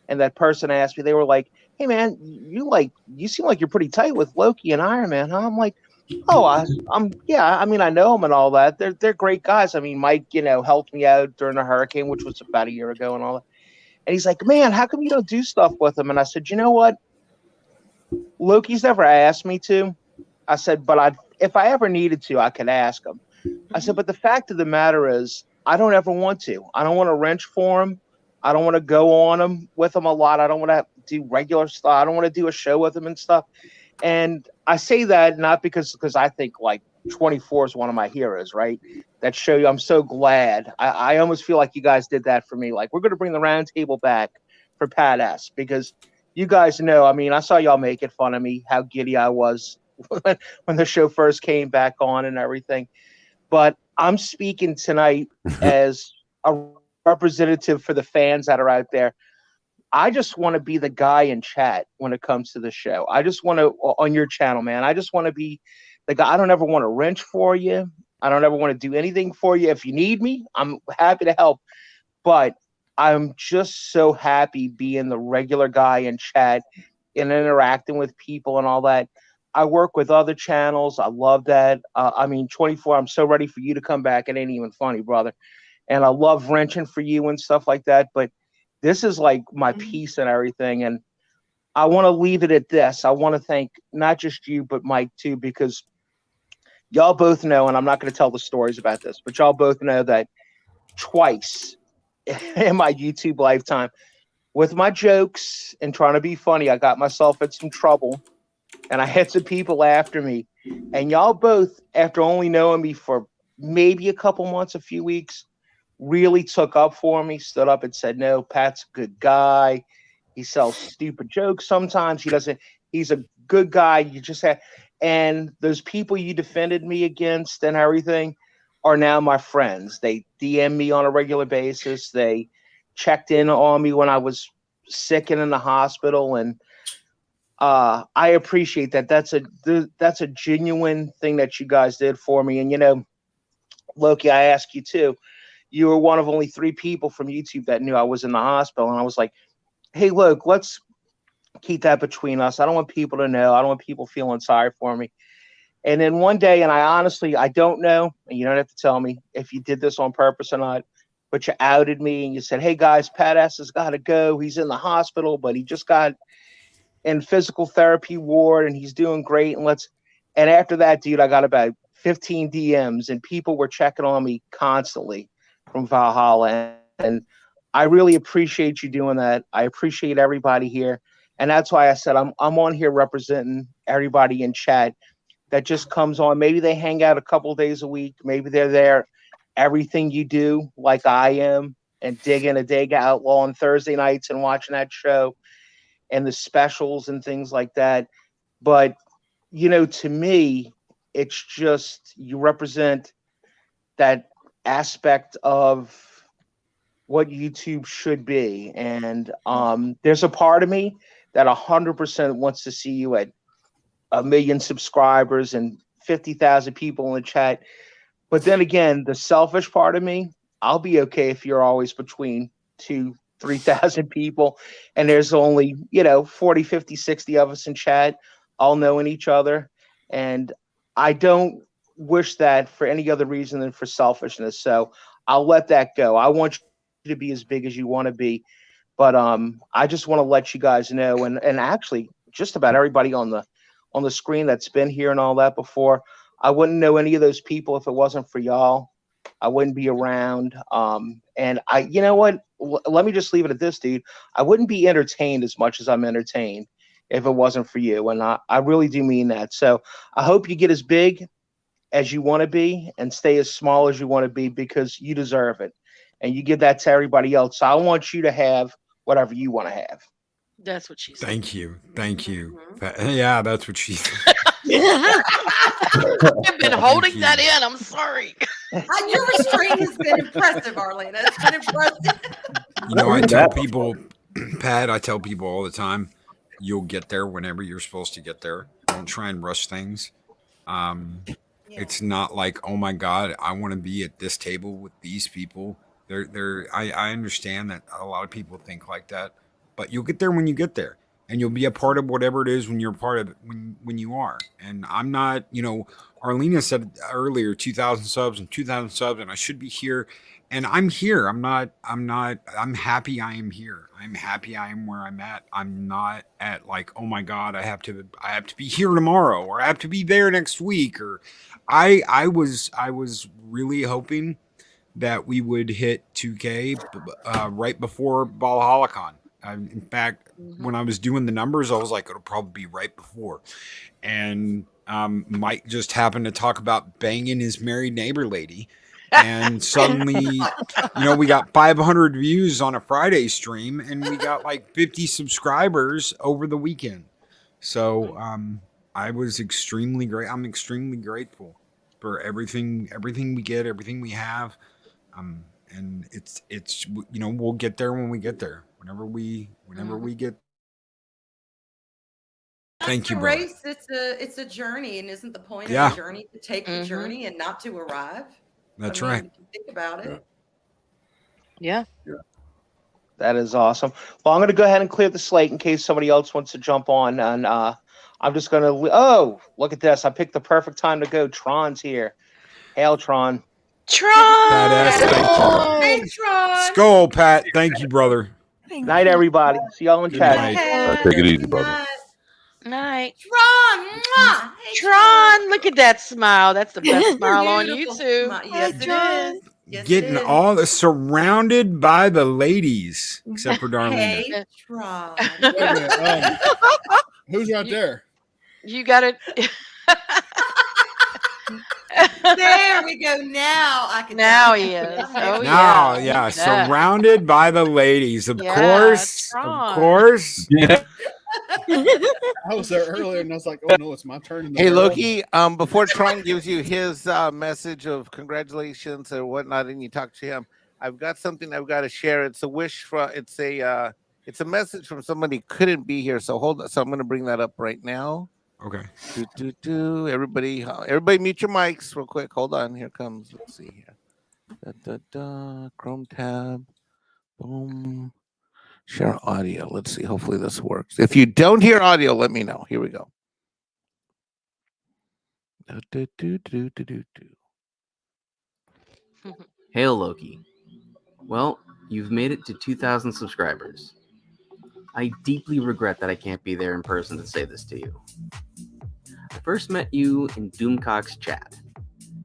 and that person asked me, they were like, "Hey man, you seem like you're pretty tight with Loki and Iron Man, huh?" I'm like, "Oh, yeah. I mean, I know them and all that. They're great guys. I mean, Mike, helped me out during the hurricane, which was about a year ago and all that." And he's like, "Man, how come you don't do stuff with them?" And I said, "You know what? Loki's never asked me to." I said, "But if I ever needed to, I could ask him." I said, "But the fact of the matter is, I don't ever want to. I don't want to wrench for him. I don't want to go on him with him a lot. I don't want to do regular stuff. I don't want to do a show with him and stuff." And I say that not because I think like 24 is one of my heroes, right? That show you, I'm so glad. I almost feel like you guys did that for me. Like, we're going to bring the round table back for Pat S because you guys know, I mean, I saw y'all making fun of me, how giddy I was when the show first came back on and everything. But I'm speaking tonight as a representative for the fans that are out there. I just want to be the guy in chat when it comes to the show. I just want to, on your channel, man, I just want to be the guy. I don't ever want to wrench for you. I don't ever want to do anything for you. If you need me, I'm happy to help. But I'm just so happy being the regular guy in chat and interacting with people and all that. I work with other channels. I love that. I mean, 24, I'm so ready for you to come back. It ain't even funny, brother. And I love wrenching for you and stuff like that. But this is like my piece and everything. And I want to leave it at this. I want to thank not just you, but Mike too, because y'all both know, and I'm not going to tell the stories about this, but y'all both know that twice in my YouTube lifetime, with my jokes and trying to be funny, I got myself in some trouble and I had some people after me. And y'all both, after only knowing me for maybe a couple months, a few weeks, really took up for me, stood up and said, "No, Pat's a good guy. He sells stupid jokes sometimes. He's a good guy. You just have," and those people you defended me against and everything are now my friends. They DM me on a regular basis. They checked in on me when I was sick and in the hospital. And I appreciate that. That's a genuine thing that you guys did for me. And, Loki, I ask you too. You were one of only 3 people from YouTube that knew I was in the hospital. And I was like, "Hey, look, let's keep that between us. I don't want people to know. I don't want people feeling sorry for me." And then one day, and I don't know, and you don't have to tell me if you did this on purpose or not, but you outed me and you said, "Hey guys, Pat S has got to go. He's in the hospital, but he just got in physical therapy ward and he's doing great. And after that, dude, I got about 15 DMs and people were checking on me constantly from Valhalla. And I really appreciate you doing that. I appreciate everybody here. And that's why I said I'm on here representing everybody in chat that just comes on. Maybe they hang out a couple of days a week. Maybe they're there everything you do, like I am, and dig in a Dig Outlaw on Thursday nights and watching that show and the specials and things like that. But, to me, it's just you represent that aspect of what YouTube should be. And there's a part of me that 100% wants to see you at 1 million subscribers and 50,000 people in the chat. But then again, the selfish part of me, I'll be okay if you're always between 2,000-3,000 people and there's only 40, 50, 60 of us in chat all knowing each other. And I don't wish that for any other reason than for selfishness. So I'll let that go. I want you to be as big as you want to be. But I just want to let you guys know, and actually just about everybody on the screen that's been here and all that before, I wouldn't know any of those people if it wasn't for y'all. I wouldn't be around. And you know what? Let me just leave it at this, dude. I wouldn't be entertained as much as I'm entertained if it wasn't for you. And I really do mean that. So I hope you get as big as you want to be and stay as small as you want to be, because you deserve it. And you give that to everybody else. So I want you to have whatever you want to have. That's what she said. Thank you. Thank you. Yeah, that's what she said. I've been holding that in. I'm sorry. Your restraint has been impressive, Arlena. It's been impressive. You know, I tell people, Pat, I tell people all the time, you'll get there whenever you're supposed to get there. Don't try and rush things. It's not like, oh my God, I want to be at this table with these people. I understand that a lot of people think like that, but you'll get there when you get there, and you'll be a part of whatever it is when you're a part of it, when you are. And I'm not, Arlena said earlier, 2,000 subs, and I should be here. And I'm here. I'm happy I am here. I'm happy I am where I'm at. I'm not at like, oh my God, I have to be here tomorrow, or I have to be there next week. Or I was really hoping that we would hit 2K right before Valhalacon. In fact, when I was doing the numbers, I was like, it'll probably be right before. And Mike just happened to talk about banging his married neighbor lady. And suddenly, we got 500 views on a Friday stream, and we got like 50 subscribers over the weekend. So I was extremely great. I'm extremely grateful for everything we get, everything we have. And it's we'll get there when we get there. Whenever we get. Thank you, brother. Race. It's a journey, and isn't the point of the journey to take the journey and not to arrive? That's right. If you think about it. Yeah. That is awesome. Well, I'm going to go ahead and clear the slate in case somebody else wants to jump on. And I'm just going to. Oh, look at this! I picked the perfect time to go. Tron's here. Hail, Tron. Badass. Hey, Tron. Skull, Pat. Thank you, brother. Night, everybody. See y'all in chat. Take it easy, brother. Night. Tron. Mwah. Hey, Tron, look at that smile. That's the best smile on Beautiful YouTube. smile. Yes, it is. Yes, Getting it is. all surrounded by the ladies, except for Darlene. Hey, Tron. Wait a minute, who's right there? You got it. There we go. Now I can. Now he is. Oh, Now, yeah. surrounded by the ladies. Of Yeah, course. Tron. Of course. Yeah. I was there earlier and I was like, oh no, it's my turn. In the Hey, world. Loki, before Tron gives you his message of congratulations or whatnot, and you talk to him, I've got something I've got to share. It's a wish from, it's a message from somebody who couldn't be here. So hold on. So I'm going to bring that up right now. Okay. Everybody mute your mics real quick. Hold on. Here comes. Let's see here. Chrome tab. Boom. Share audio. Let's see. Hopefully this works. If you don't hear audio, let me know. Here we go. Hail, Loki. Well, you've made it to 2,000 subscribers. I deeply regret that I can't be there in person to say this to you. I first met you in Doomcock's chat.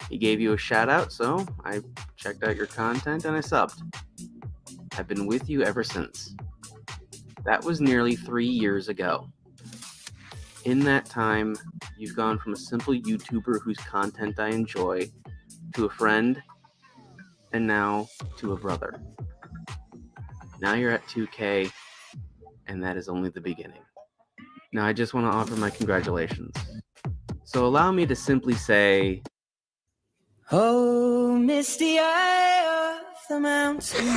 He gave you a shout out, so I checked out your content and I subbed. I've been with you ever since. That was nearly 3 years ago. In that time, you've gone from a simple YouTuber whose content I enjoy to a friend, and now to a brother. Now you're at 2K, and that is only the beginning. Now I just want to offer my congratulations. So allow me to simply say, Oh, misty eye of the mountain.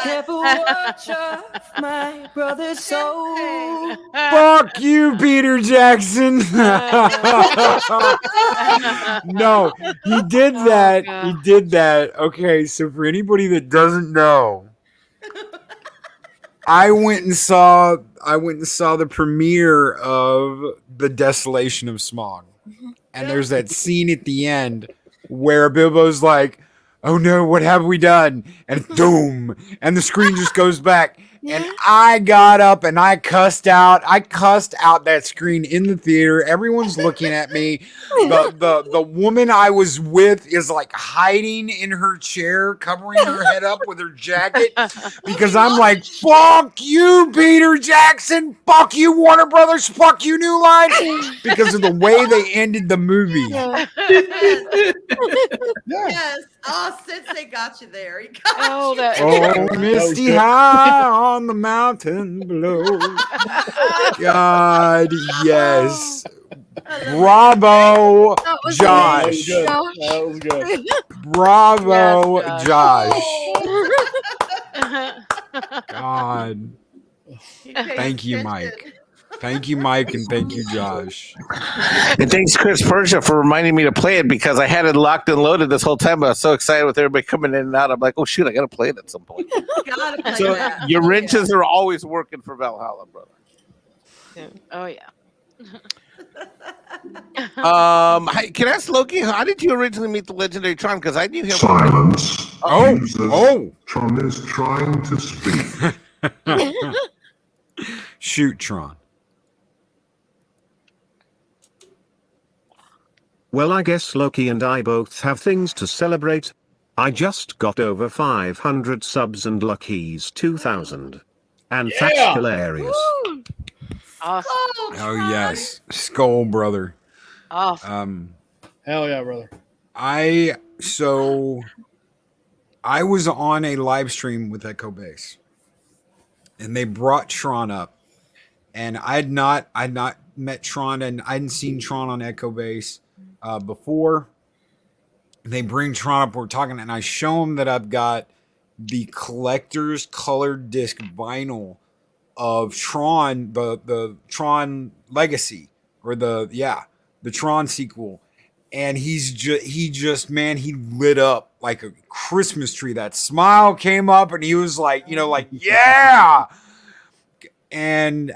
Kept a watch of my brother's soul. Fuck you, Peter Jackson. No, he did that. He did that. Okay, so for anybody that doesn't know, I went and saw the premiere of The Desolation of Smog. And there's that scene at the end where Bilbo's like, oh no, what have we done? And boom, and the screen just goes back. And I got up and I cussed out that screen in the theater. Everyone's looking at me. The woman I was with is like hiding in her chair, covering her head up with her jacket, because I'm like, fuck you, Peter Jackson, fuck you, Warner Brothers, fuck you, New Line, because of the way they ended the movie. Yes. Oh, since they got you there, he got you. Oh, misty high on the mountain below. God, yes. Bravo, Josh. That was good. Bravo, Yes, Josh. God. Thank you, Mike. Thank you, Mike, and thank you, Josh. And thanks, Chris Persia, for reminding me to play it, because I had it locked and loaded this whole time. I was so excited with everybody coming in and out. I'm like, oh shoot, I gotta play it at some point. Gotta play So that. your wrenches are always working for Valhalla, brother. Oh yeah. Can I ask Loki, how did you originally meet the legendary Tron? Because I knew him. Silence. Oh, Jesus, Tron is trying to speak. Shoot, Tron. Well, I guess Loki and I both have things to celebrate. I just got over 500 subs and Lucky's 2,000. And that's Yeah. hilarious. Awesome. Oh yes, Skull brother. Awesome. Hell yeah, brother. I was on a live stream with Echo Base, and they brought Tron up, and I'd not met Tron, and I hadn't seen Tron on Echo Base before. They bring Tron up, we're talking, and I show them that I've got the collector's colored disc vinyl of Tron, the Tron Legacy, or the Tron sequel. And he lit up like a Christmas tree. That smile came up, and he was like, yeah. And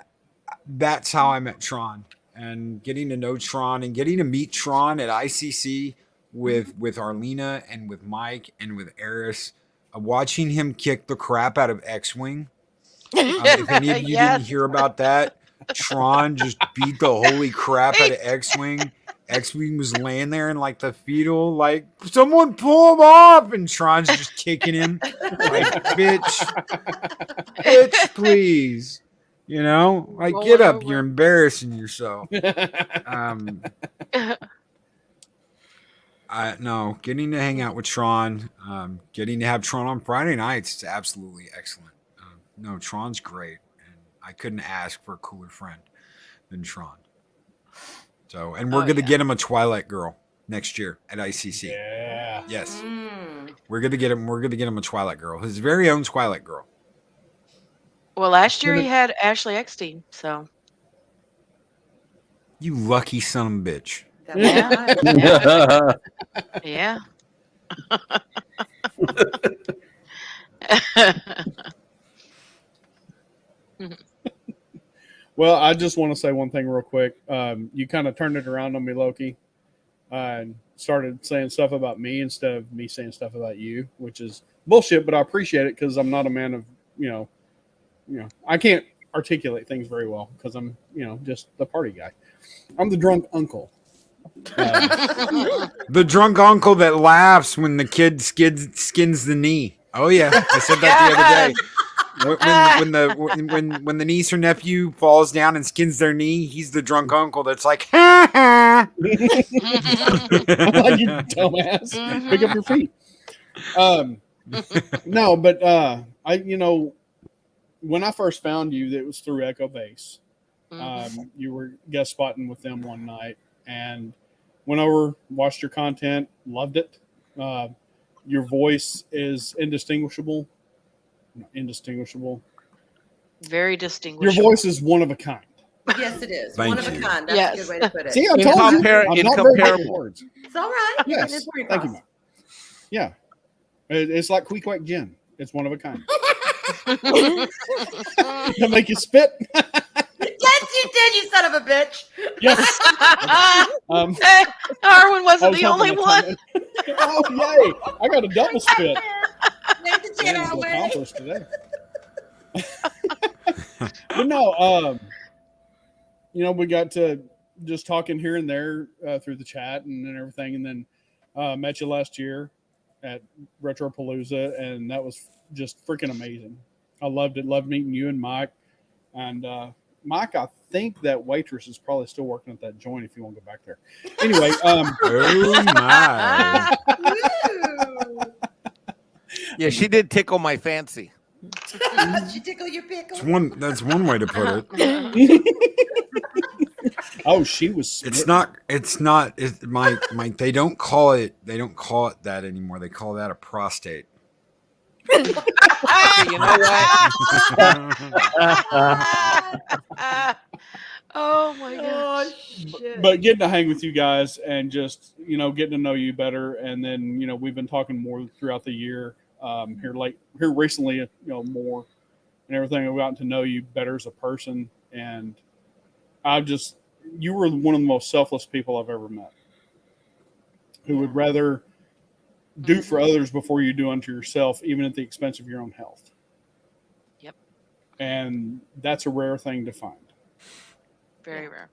that's how I met Tron, and getting to know Tron and getting to meet Tron at ICC with Arlena and with Mike and with Eris, watching him kick the crap out of X-Wing. If any of you didn't hear about that, Tron just beat the holy crap out of X-Wing. X-Wing was laying there in like the fetal, like, someone pull him off, and Tron's just kicking him like, bitch, please. Like, get up, you're embarrassing yourself. No, getting to hang out with Tron, getting to have Tron on Friday nights is absolutely excellent. No, Tron's great, and I couldn't ask for a cooler friend than Tron. So, and we're gonna get him a Twilight Girl next year at ICC. Yeah. Yes. We're gonna get him a Twilight Girl, his very own Twilight Girl. Well, last year he had Ashley Eckstein, so You lucky son of a bitch. Yeah. Well, I just want to say one thing real quick. You kind of turned it around on me, Loki, and started saying stuff about me instead of me saying stuff about you, which is bullshit. But I appreciate it because I'm not a man of, I can't articulate things very well because I'm, just the party guy. I'm the drunk uncle. The drunk uncle that laughs when the kid skins the knee. Oh yeah, I said that the other day. When the niece or nephew falls down and skins their knee, he's the drunk uncle that's like, ha ha. Like, you dumbass. Pick up your feet. No, but when I first found you, it was through Echo Base. You were guest spotting with them one night, and went over, watched your content, loved it. Your voice is indistinguishable. Very distinguishable. Your voice is one of a kind. Yes, it is. Thank One of a you. kind. That's a good way to put it. See, I told you. I'm not very good with words. It's all right. You get Yes. his point Thank you, across. Mike. Yeah. It's like Queequeg gin. It's one of a kind. It'll make you spit. Yes, you did, you son of a bitch. Yes. Darwin wasn't the only one. Oh yay! I got a double spit. Make the Jedi It's way. accomplished today. But no, we got to just talking here and there through the chat and everything, and then met you last year at Retropalooza, and that was just freaking amazing. I loved it. Loved meeting you and Mike. And Mike, I think that waitress is probably still working at that joint if you want to go back there. Anyway, oh my. Yeah, she did tickle my fancy. She tickle your pickle. That's one way to put it. Oh, she was. It's not. Mike. They don't call it that anymore. They call that a prostate. You know what? Oh my gosh. But getting to hang with you guys and just getting to know you better, and then we've been talking more throughout the year. Here recently, more and everything. I've gotten to know you better as a person, and you were one of the most selfless people I've ever met, who would rather do for others before you do unto yourself, even at the expense of your own health. Yep. And that's a rare thing to find. Very rare.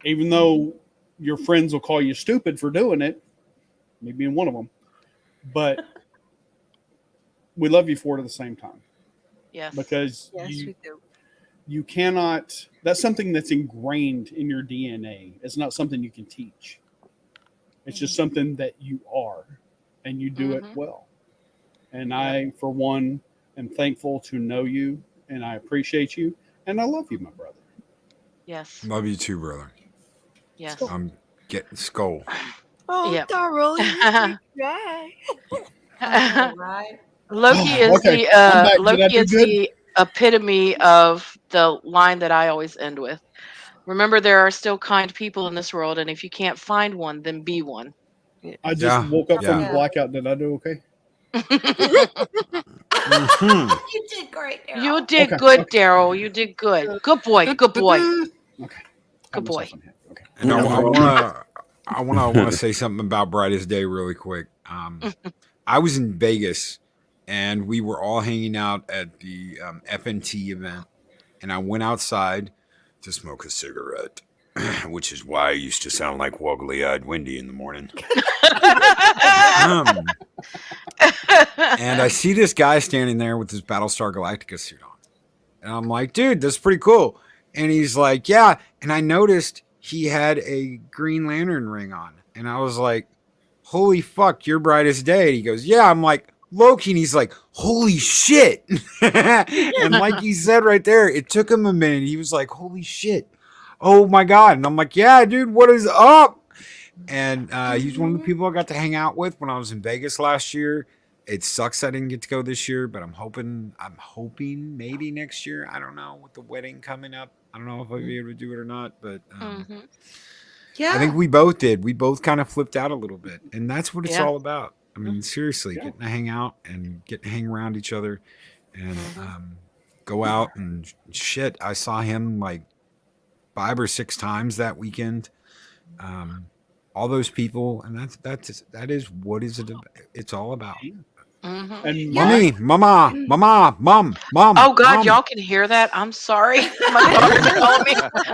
Even though your friends will call you stupid for doing it, me being one of them, but we love you for it at the same time. Yes. Because we do. you cannot, that's something that's ingrained in your DNA. It's not something you can teach. It's just something that you are, and you do it well. And I, for one, am thankful to know you, and I appreciate you, and I love you, my brother. Yes. Love you too, brother. Yes. I'm getting skull. Oh, Yep. Darryl, you right. Right. Loki is Okay, I'm back. Did I do good? the epitome of the line that I always end with. Remember, there are still kind people in this world, and if you can't find one, then be one. I just woke up from yeah. a blackout. Did I do okay? You did great, Daryl. You did Okay, good, okay. Daryl. You did good. Good boy. Good boy. Okay. Good boy. Okay. And I want to say something about Brightest Day really quick. I was in Vegas, and we were all hanging out at the FNT event, and I went outside to smoke a cigarette, which is why I used to sound like woggly-eyed Wendy in the morning. And I see this guy standing there with his Battlestar Galactica suit on, and I'm like, dude, that's pretty cool. And he's like, yeah. And I noticed he had a Green Lantern ring on, and I was like, holy fuck, you're Brightest Day. And he goes, yeah. I'm like, Loki. And he's like, holy shit. And like he said right there, it took him a minute. He was like, holy shit. Oh my God. And I'm like, yeah, dude, what is up? And he's one of the people I got to hang out with when I was in Vegas last year. It sucks I didn't get to go this year, but I'm hoping maybe next year. I don't know, with the wedding coming up. I don't know if I'll be able to do it or not, but Yeah. I think we both did. We both kind of flipped out a little bit, and that's what it's Yeah. all about. I mean, seriously, getting to hang out and getting to hang around each other and go out and shit. I saw him like 5 or 6 times that weekend. All those people, and that is what it's all about. And Mommy, mama, mom. Oh God, mom. y'all can hear that? I'm sorry. My daughter's calling me.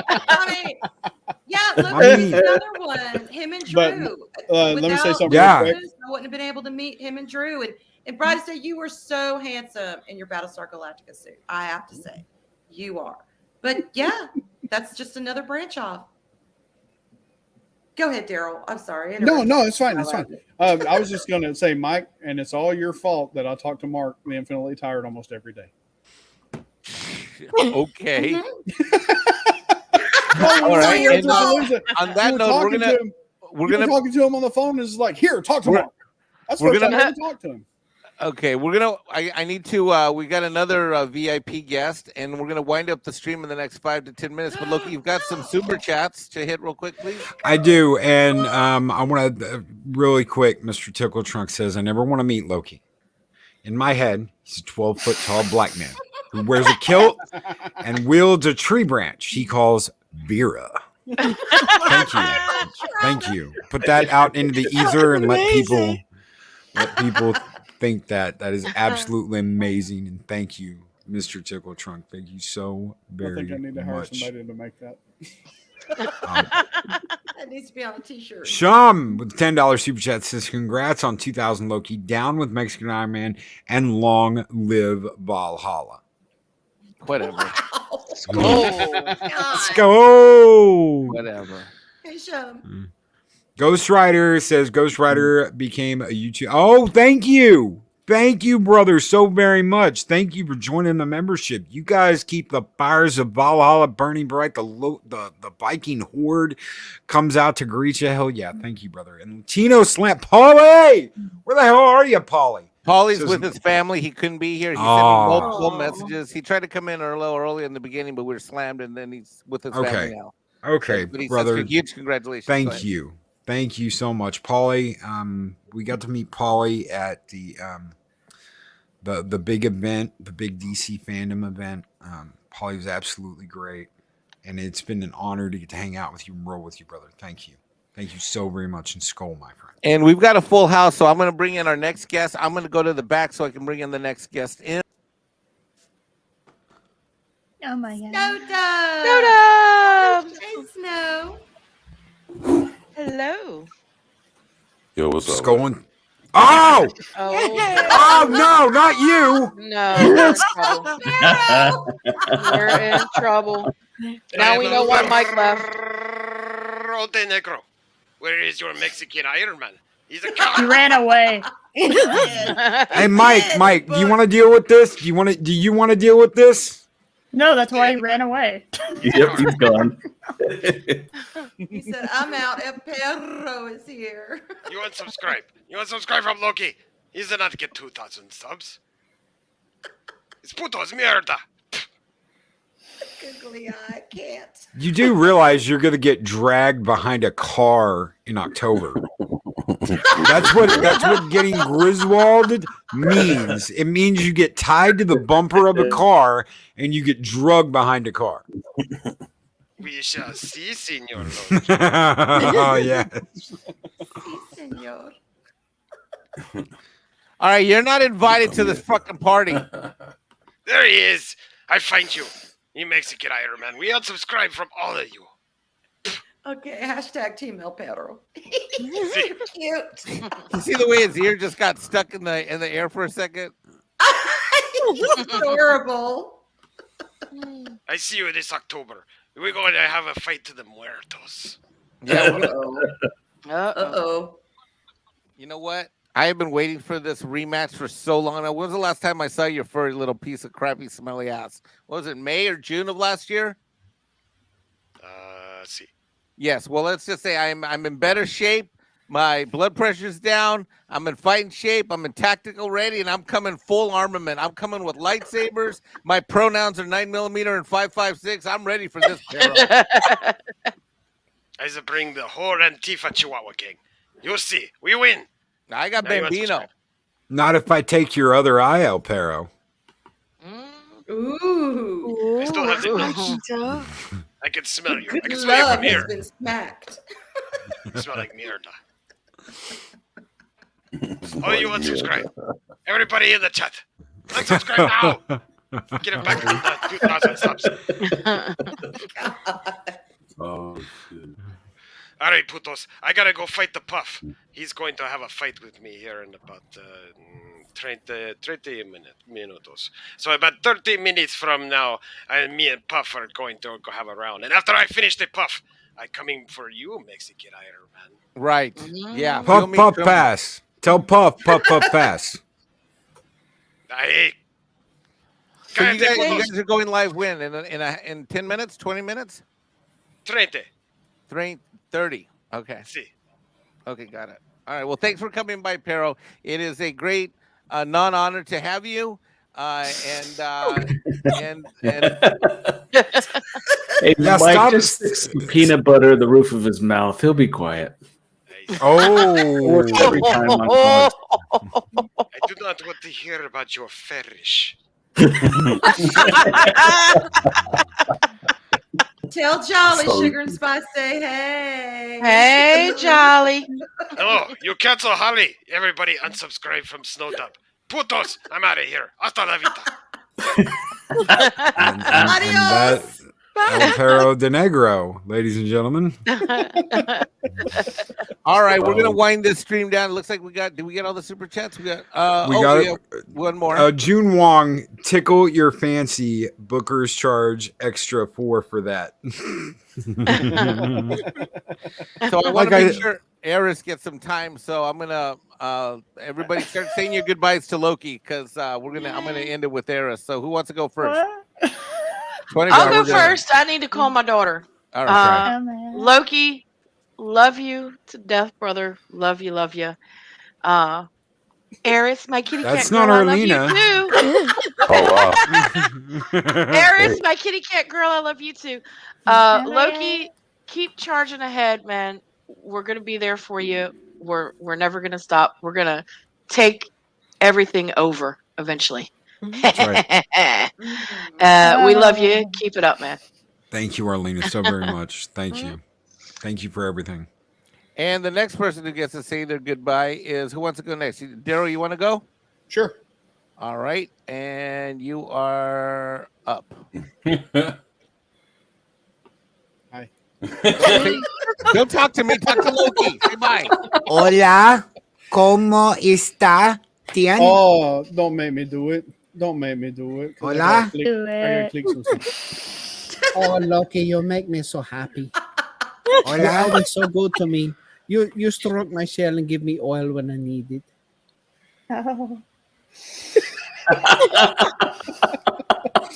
I mean, yeah, look, Mommy. another one. Him and But, Drew. let me say Without something Yeah. real Drew, quick. I wouldn't have been able to meet him and Drew. And Brightest Day, you were so handsome in your Battlestar Galactica suit. I have to say, you are. But yeah, that's just another branch off. Go ahead, Daryl. I'm sorry. No, it's fine. It's fine. I was just going to say, Mike, and it's all your fault that I talk to Mark, the Infinitely Tired, almost every day. Okay. Oh, All right. you're And, talking on that note, we're gonna talking to him on the phone. Is like, here, talk to Mark. That's we're what I'm gonna- going to talk to him. Okay, we're gonna. I need to. We got another VIP guest, and we're gonna wind up the stream in the next 5 to 10 minutes. But Loki, you've got some super chats to hit real quick, please. I do, and I want to really quick. Mr. Tickle Trunk says, "I never want to meet Loki. In my head, he's a 12-foot tall black man who wears a kilt and wields a tree branch he calls Vera." Thank you. Put that out into the ether and let people let people think that. That is absolutely amazing. And thank you, Mr. Tickle Trunk. Thank you so I very think I need to hire much. somebody to make that. That needs to be on a t-shirt. Sham with the $10 super chat says, congrats on 2000 Loki, down with Mexican Iron Man, and long live Valhalla. Whatever. Let's go. Whatever. Hey, Shum. Ghost Rider says Ghost Rider became a YouTube. Oh, thank you. Thank you, brother, so very much. Thank you for joining the membership. You guys keep the fires of Valhalla burning bright. The Viking horde comes out to greet you. Hell yeah. Thank you, brother. And Latino Slant. Paulie! Where the hell are you, Paulie? Paulie's with his family. He couldn't be here. He sent me multiple messages. He tried to come in a little early in the beginning, but we were slammed, and then he's with his family now. Okay, But he brother. says, huge congratulations. Go Thank ahead. you. Thank you so much, Paulie. We got to meet Paulie at the big event, the big DC fandom event. Paulie was absolutely great, and it's been an honor to get to hang out with you and roll with you, brother. Thank you. Thank you so very much, and Skull, my friend. And we've got a full house, so I'm going to bring in our next guest. I'm going to go to the back so I can bring in the next guest in. Oh my god. Snow Dove. Snow Dove. Hey, Snow. Hello. Yo, what's up? Skull. Oh! Oh no, not you. No, we're in trouble. We're in trouble. Now we know why Mike left. Rote Negro, where is your Mexican Iron Man? He's a cop. He ran away. Hey, Mike, do you want to deal with this? Do you want to deal with this? No, that's why he ran away. Yep, he's gone. He said, I'm out. El Perro is here. You unsubscribe. You unsubscribe from Loki. He did not get 2,000 subs. It's putos mierda. Googly eye, I can't. You do realize you're going to get dragged behind a car in October. That's what getting Griswolded means. It means you get tied to the bumper of a car and you get drugged behind a car. We shall see, senor. Oh, yeah. Senor. All right, you're not invited to this fucking party. There he is. I find you. You Mexican Iron Man. We unsubscribe from all of you. Okay, hashtag Team El Perro. Cute. You see the way his ear just got stuck in the air for a second? Adorable. I see you this October. We're going to have a fight to the muertos. Yeah. Uh-oh. You know what? I have been waiting for this rematch for so long. Now, when was the last time I saw your furry little piece of crappy, smelly ass? What was it, May or June of last year? Let's see. Yes. Well, let's just say I'm in better shape. My blood pressure's down. I'm in fighting shape. I'm in tactical ready, and I'm coming full armament. I'm coming with lightsabers. My pronouns are 9mm and 5.56. I'm ready for this. I just bring the whole Antifa Chihuahua gang. You'll see. We win. I got Now you Bambino. Not if I take your other eye, El Perro. Ooh. I still have the nose. I can smell you. I can smell you Love from has here. been smacked. You smell like mierda. Oh, you unsubscribe. Everybody in the chat. Unsubscribe now. Get it back to the 2,000 subs. Oh, shit. All right, putos. I gotta go fight the Puff. He's going to have a fight with me here in about 30 minutos. So about 30 minutes from now, me and Puff are going to go have a round. And after I finish the Puff, I'm coming for you, Mexican Iron Man. Right. Yeah. Puff, puff, pass. Tell Puff, pass. Hey. So you guys are going live when? In 10 minutes? 20 minutes? 30. 30. Okay. See. Okay, got it. All right. Well, thanks for coming by, Pero. It is a great non-honor to have you. And Hey, Yeah, Mike, stop. just stick some peanut butter in the roof of his mouth. He'll be quiet. Oh. Works every time on Fox. I do not want to hear about your fetish. Tell Jolly So- Sugar and Spice say hey. Hey, Jolly. Oh, you cancel Holly. Everybody unsubscribe from Snowdub. Putos, I'm out of here. Hasta la vita. And that El Perro de Negro, ladies and gentlemen. All right, we're gonna wind this stream down. It looks like did we get all the super chats? We got We got one more. June Wong, tickle your fancy. Bookers charge extra for that. So I want Like to make sure Eris gets some time. So I'm gonna everybody start saying your goodbyes to Loki because I'm gonna end it with Eris. So who wants to go first? I'll go first. I need to call my daughter. All right. Loki, love you to death, brother. Love you, love you. Eris, my kitty That's cat not girl, I love Arlena. you too. Oh, Eris, my kitty cat girl, I love you too. Loki, keep charging ahead, man. We're gonna be there for you. We're never gonna stop. We're gonna take everything over eventually. That's right. We love you. Keep it up, man. Thank you, Arlena, so very much. Thank you. Thank you for everything. And the next person who gets to say their goodbye is who wants to go next? Daryl, you want to go? Sure. All right, and you are up. Hi. Don't talk to me. Talk to Loki. Say bye. Hola, ¿cómo está? ¿Tien? Oh, don't make me do it. Don't make me do it. 'Cause Hola? I gotta click some stuff. Oh, Loki, you make me so happy. Hola. You're always so good to me. You stroke my shell and give me oil when I need it. Oh.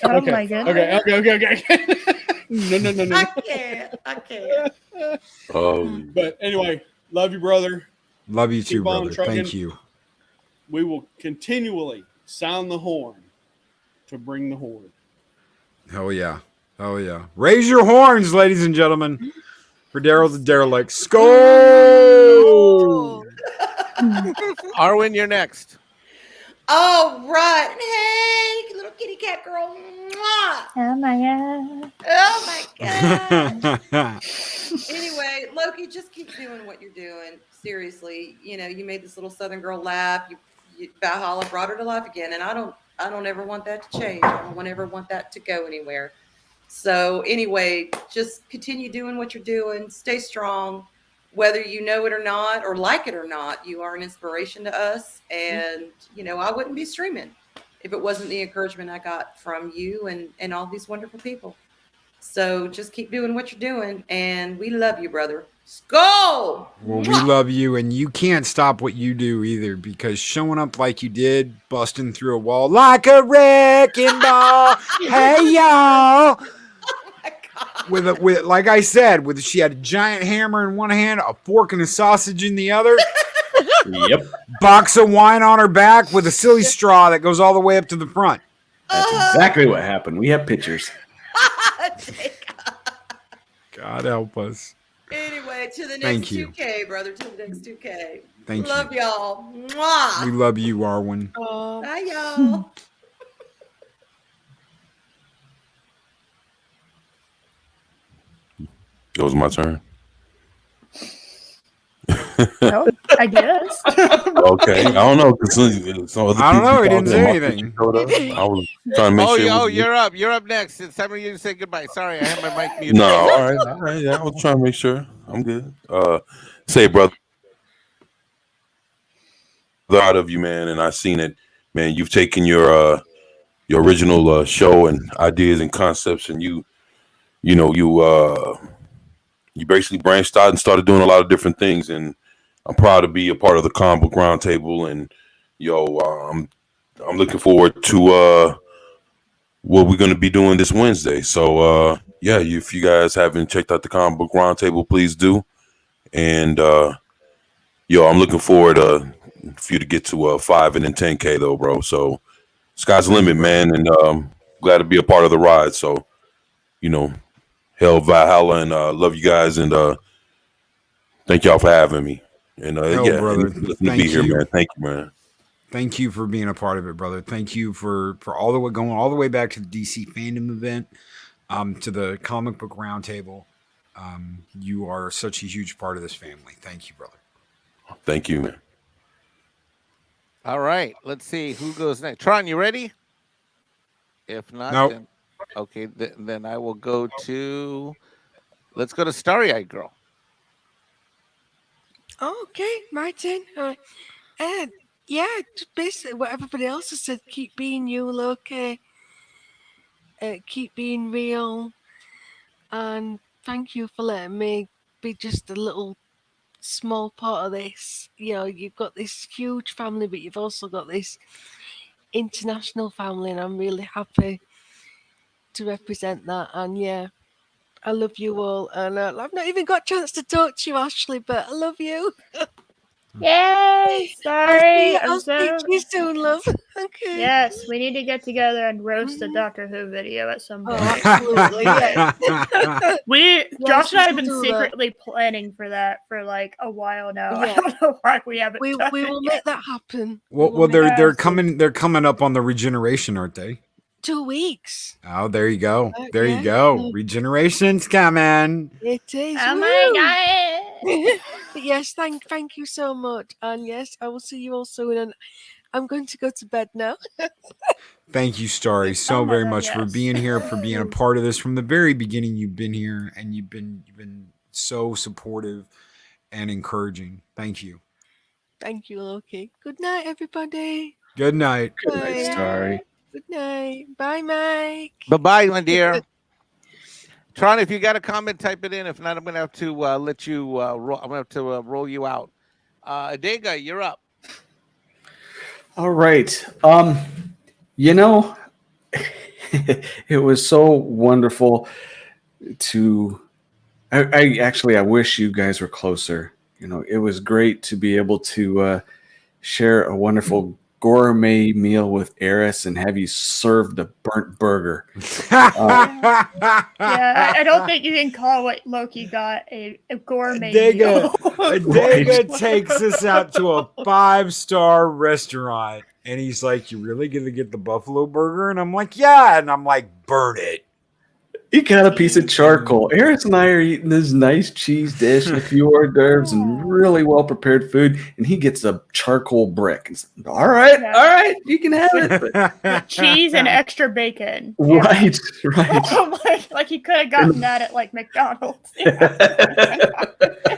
Okay. my goodness. Okay. No. I can't. But anyway, love you, brother. Love you too, Keep on brother. trucking. Thank you. We will continually sound the horn to bring the horde. Hell yeah. Oh yeah. Raise your horns, ladies and gentlemen. For Daryl the Derelict. Skull! Arwen, you're next. All right. Hey, little kitty cat girl. Mwah. Oh my god. Oh my god. Anyway, Loki, just keep doing what you're doing. Seriously, you made this little Southern girl laugh. You Valhalla brought her to life again, and I don't ever want that to change. I don't ever want that to go anywhere. So anyway, just continue doing what you're doing. Stay strong, whether you know it or not, or like it or not. You are an inspiration to us, and I wouldn't be streaming if it wasn't the encouragement I got from you and all these wonderful people. So just keep doing what you're doing, and we love you, brother. Skull! Well, we love you, and you can't stop what you do either, because showing up like you did, busting through a wall like a wrecking ball. Hey, y'all. With like I said, she had a giant hammer in one hand, a fork and a sausage in the other. Yep. Box of wine on her back with a silly straw that goes all the way up to the front. That's exactly what happened. We have pictures. God help us. Anyway, to the Thank next you. 2K, brother. To the next 2K. Thank Love y'all. Mwah. We love you, Arwen. Bye, y'all. It was my turn. No, I guess. Okay, I don't know. 'Cause some other I don't people know. He talking, didn't say my anything. picture showed up. I was trying to make sure. It was You're up. You're up next. It's time for you to say goodbye. Sorry, I have my mic muted. No, all right. Yeah, I was trying to make sure I'm good. Say, brother, out of you, man, and I seen it, man. You've taken your original show and ideas and concepts, and you basically branched out and started doing a lot of different things, and I'm proud to be a part of the comic book roundtable, and I'm looking forward to what we're going to be doing this Wednesday. So yeah, if you guys haven't checked out the comic book roundtable, please do. And I'm looking forward for you to get to 5 and then 10K though, bro. So sky's the limit, man, and glad to be a part of the ride. So hell Valhalla, and love you guys, and thank y'all for having me. And brother, let me be here, man. Thank you, man. Thank you for being a part of it, brother. Thank you for all the way going all the way back to the DC fandom event. to the Comic Book Roundtable. You are such a huge part of this family. Thank you, brother. Thank you, man. All right, let's see who goes next. Tron, you ready? If not, Nope. then okay, then I will go to. Let's go to Starry Eyed Girl. Okay, Martin. Yeah, just basically what everybody else has said. Keep being you, Loki. Keep being real. And thank you for letting me be just a little small part of this. You know, you've got this huge family, but you've also got this international family, and I'm really happy to represent that. And yeah, I love you all. And I've not even got a chance to talk to you, Ashley, but I love you. Yay! Sorry, I'll speak to you soon, love. Okay. Yes, we need to get together and roast the Doctor Who video at some point. Oh, absolutely. Yeah. Josh and I have we'll been do that. secretly planning for that for like a while now. Yeah. I don't know why we haven't. We done will it make yet. that happen. Well, they're coming up on the regeneration, aren't they? 2 weeks. Oh, there you go. There yeah. you go. Regeneration's coming. It is. Oh my god! Yes, thank you so much. And yes, I will see you all soon. And I'm going to go to bed now. Thank you, Starry, so my very God, much for yes. being here, for being a part of this from the very beginning. You've been here, and you've been so supportive and encouraging. Thank you. Thank you, Loki. Good night, everybody. Good night. Good night, Starry. Good night. Bye, Mike. Bye-bye, my dear. Tron, if you got a comment, type it in. If not, I'm going to have to let you roll. I'm going to have to roll you out. Adega, you're up. All right. You know, it was so wonderful to. I wish you guys were closer. You know, it was great to be able to share a wonderful gourmet meal with Eris and have you served a burnt burger. Yeah, I don't think you can call what Loki got a gourmet meal. Adega takes us out to a 5-star restaurant, and he's like, "You really gonna get the buffalo burger?" And I'm like, "Yeah." And I'm like, "Burn it." He got a piece of charcoal. Eris and I are eating this nice cheese dish and a few hors d'oeuvres and really well prepared food, and he gets a charcoal brick. It's, all right, you can have it. With cheese and extra bacon. Right. like he could have gotten that at like McDonald's.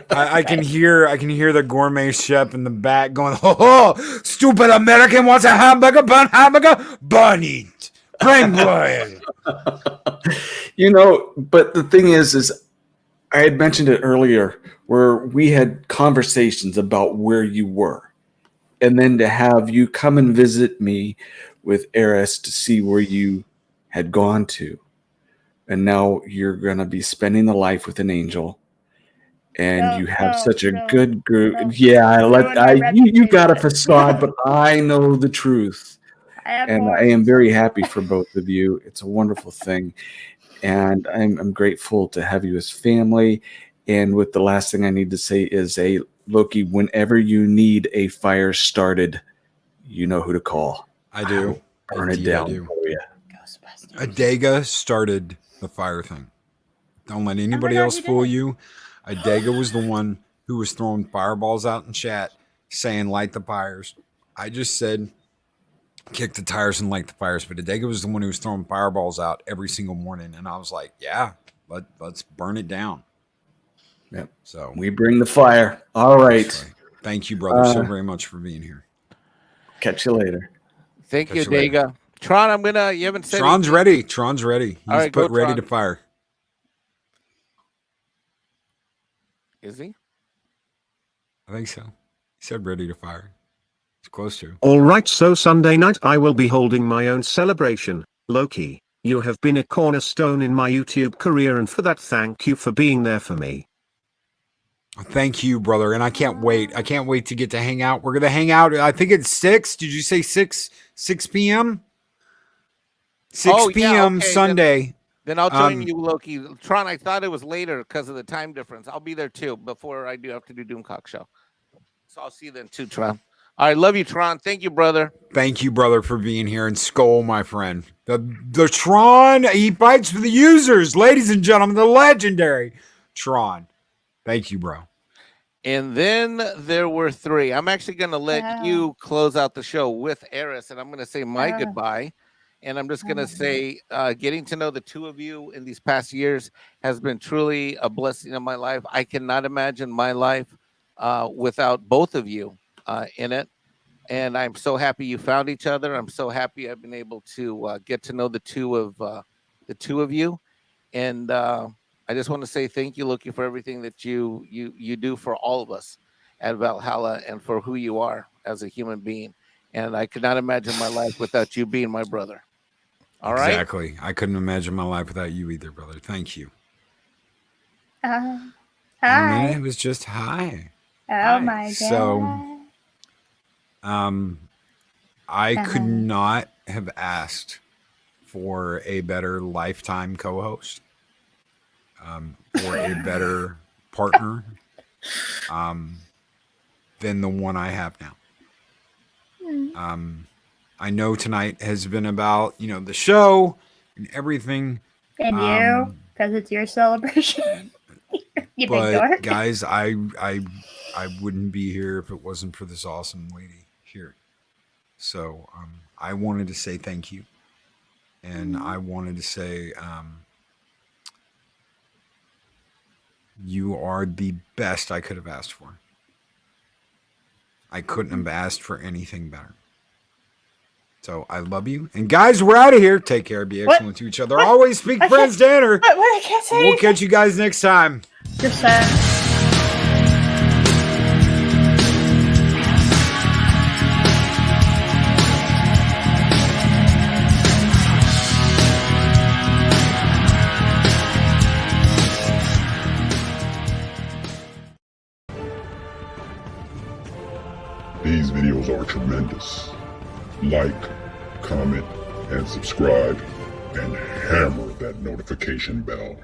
I can hear the gourmet chef in the back going, "Oh, stupid American wants a hamburger, burn it, brain boil." You know, but the thing is I had mentioned it earlier where we had conversations about where you were, and then to have you come and visit me with Eris to see where you had gone to, and now you're going to be spending the life with an angel. And you have such a good group. You got a facade, but I know the truth. And I am very happy for both of you. It's a wonderful thing. And I'm grateful to have you as family. And with the last thing I need to say is, Loki, whenever you need a fire started, you know who to call. I do. Burn it down for you. Adega started the fire thing. Don't let anybody else fool you. Adega was the one who was throwing fireballs out in chat saying light the fires. I just said kick the tires and light the fires, but Adega was the one who was throwing fireballs out every single morning, and I was like, yeah, let's burn it down. Yep. So we bring the fire. All right. Thank you, brother, so very much for being here. Catch you later. Thank you, Adega. Tron, you haven't said Tron's anything. ready. Tron's ready. He's All right, go, ready Tron. to fire. Is he? I think so. He said ready to fire. It's close to. All right, so Sunday night I will be holding my own celebration. Loki, you have been a cornerstone in my YouTube career, and for that thank you for being there for me. Thank you, brother. And I can't wait. I can't wait to get to hang out. We're going to hang out. I think it's 6. Did you say 6 p.m.? 6 p.m. okay, Sunday. Then I'll join you, Loki. Tron, I thought it was later because of the time difference. I'll be there too before I do have to do Doomcock show. So I'll see you then too, Tron. All right, love you, Tron. Thank you, brother. Thank you, brother, for being here. And Skull, my friend. The Tron, he fights for the users, ladies and gentlemen, the legendary Tron. Thank you, bro. And then there were 3. I'm actually going to let you close out the show with Eris, and I'm going to say my goodbye. And I'm just going to say getting to know the 2 of you in these past years has been truly a blessing in my life. I cannot imagine my life without both of you in it. And I'm so happy you found each other. I'm so happy I've been able to get to know the two of you. And I just want to say thank you, Loki, for everything that you do for all of us at Valhalla and for who you are as a human being. And I could not imagine my life without you being my brother. All right. Exactly. I couldn't imagine my life without you either, brother. Thank you. Hi. And it was just hi. Oh Hi. my god. So, I could not have asked for a better lifetime co-host, or a better partner, than the one I have now. I know tonight has been about, the show and everything. And you, because it's your celebration. You big But dork. guys, I wouldn't be here if it wasn't for this awesome lady here. So I wanted to say thank you. And I wanted to say you are the best I could have asked for. I couldn't have asked for anything better. So I love you. And guys, we're out of here. Take care. Be excellent to each other. Always speak friends, Danner. I can't say We'll catch you guys next time. You're sad. These videos are tremendous. Like, comment, and subscribe, and hammer that notification bell.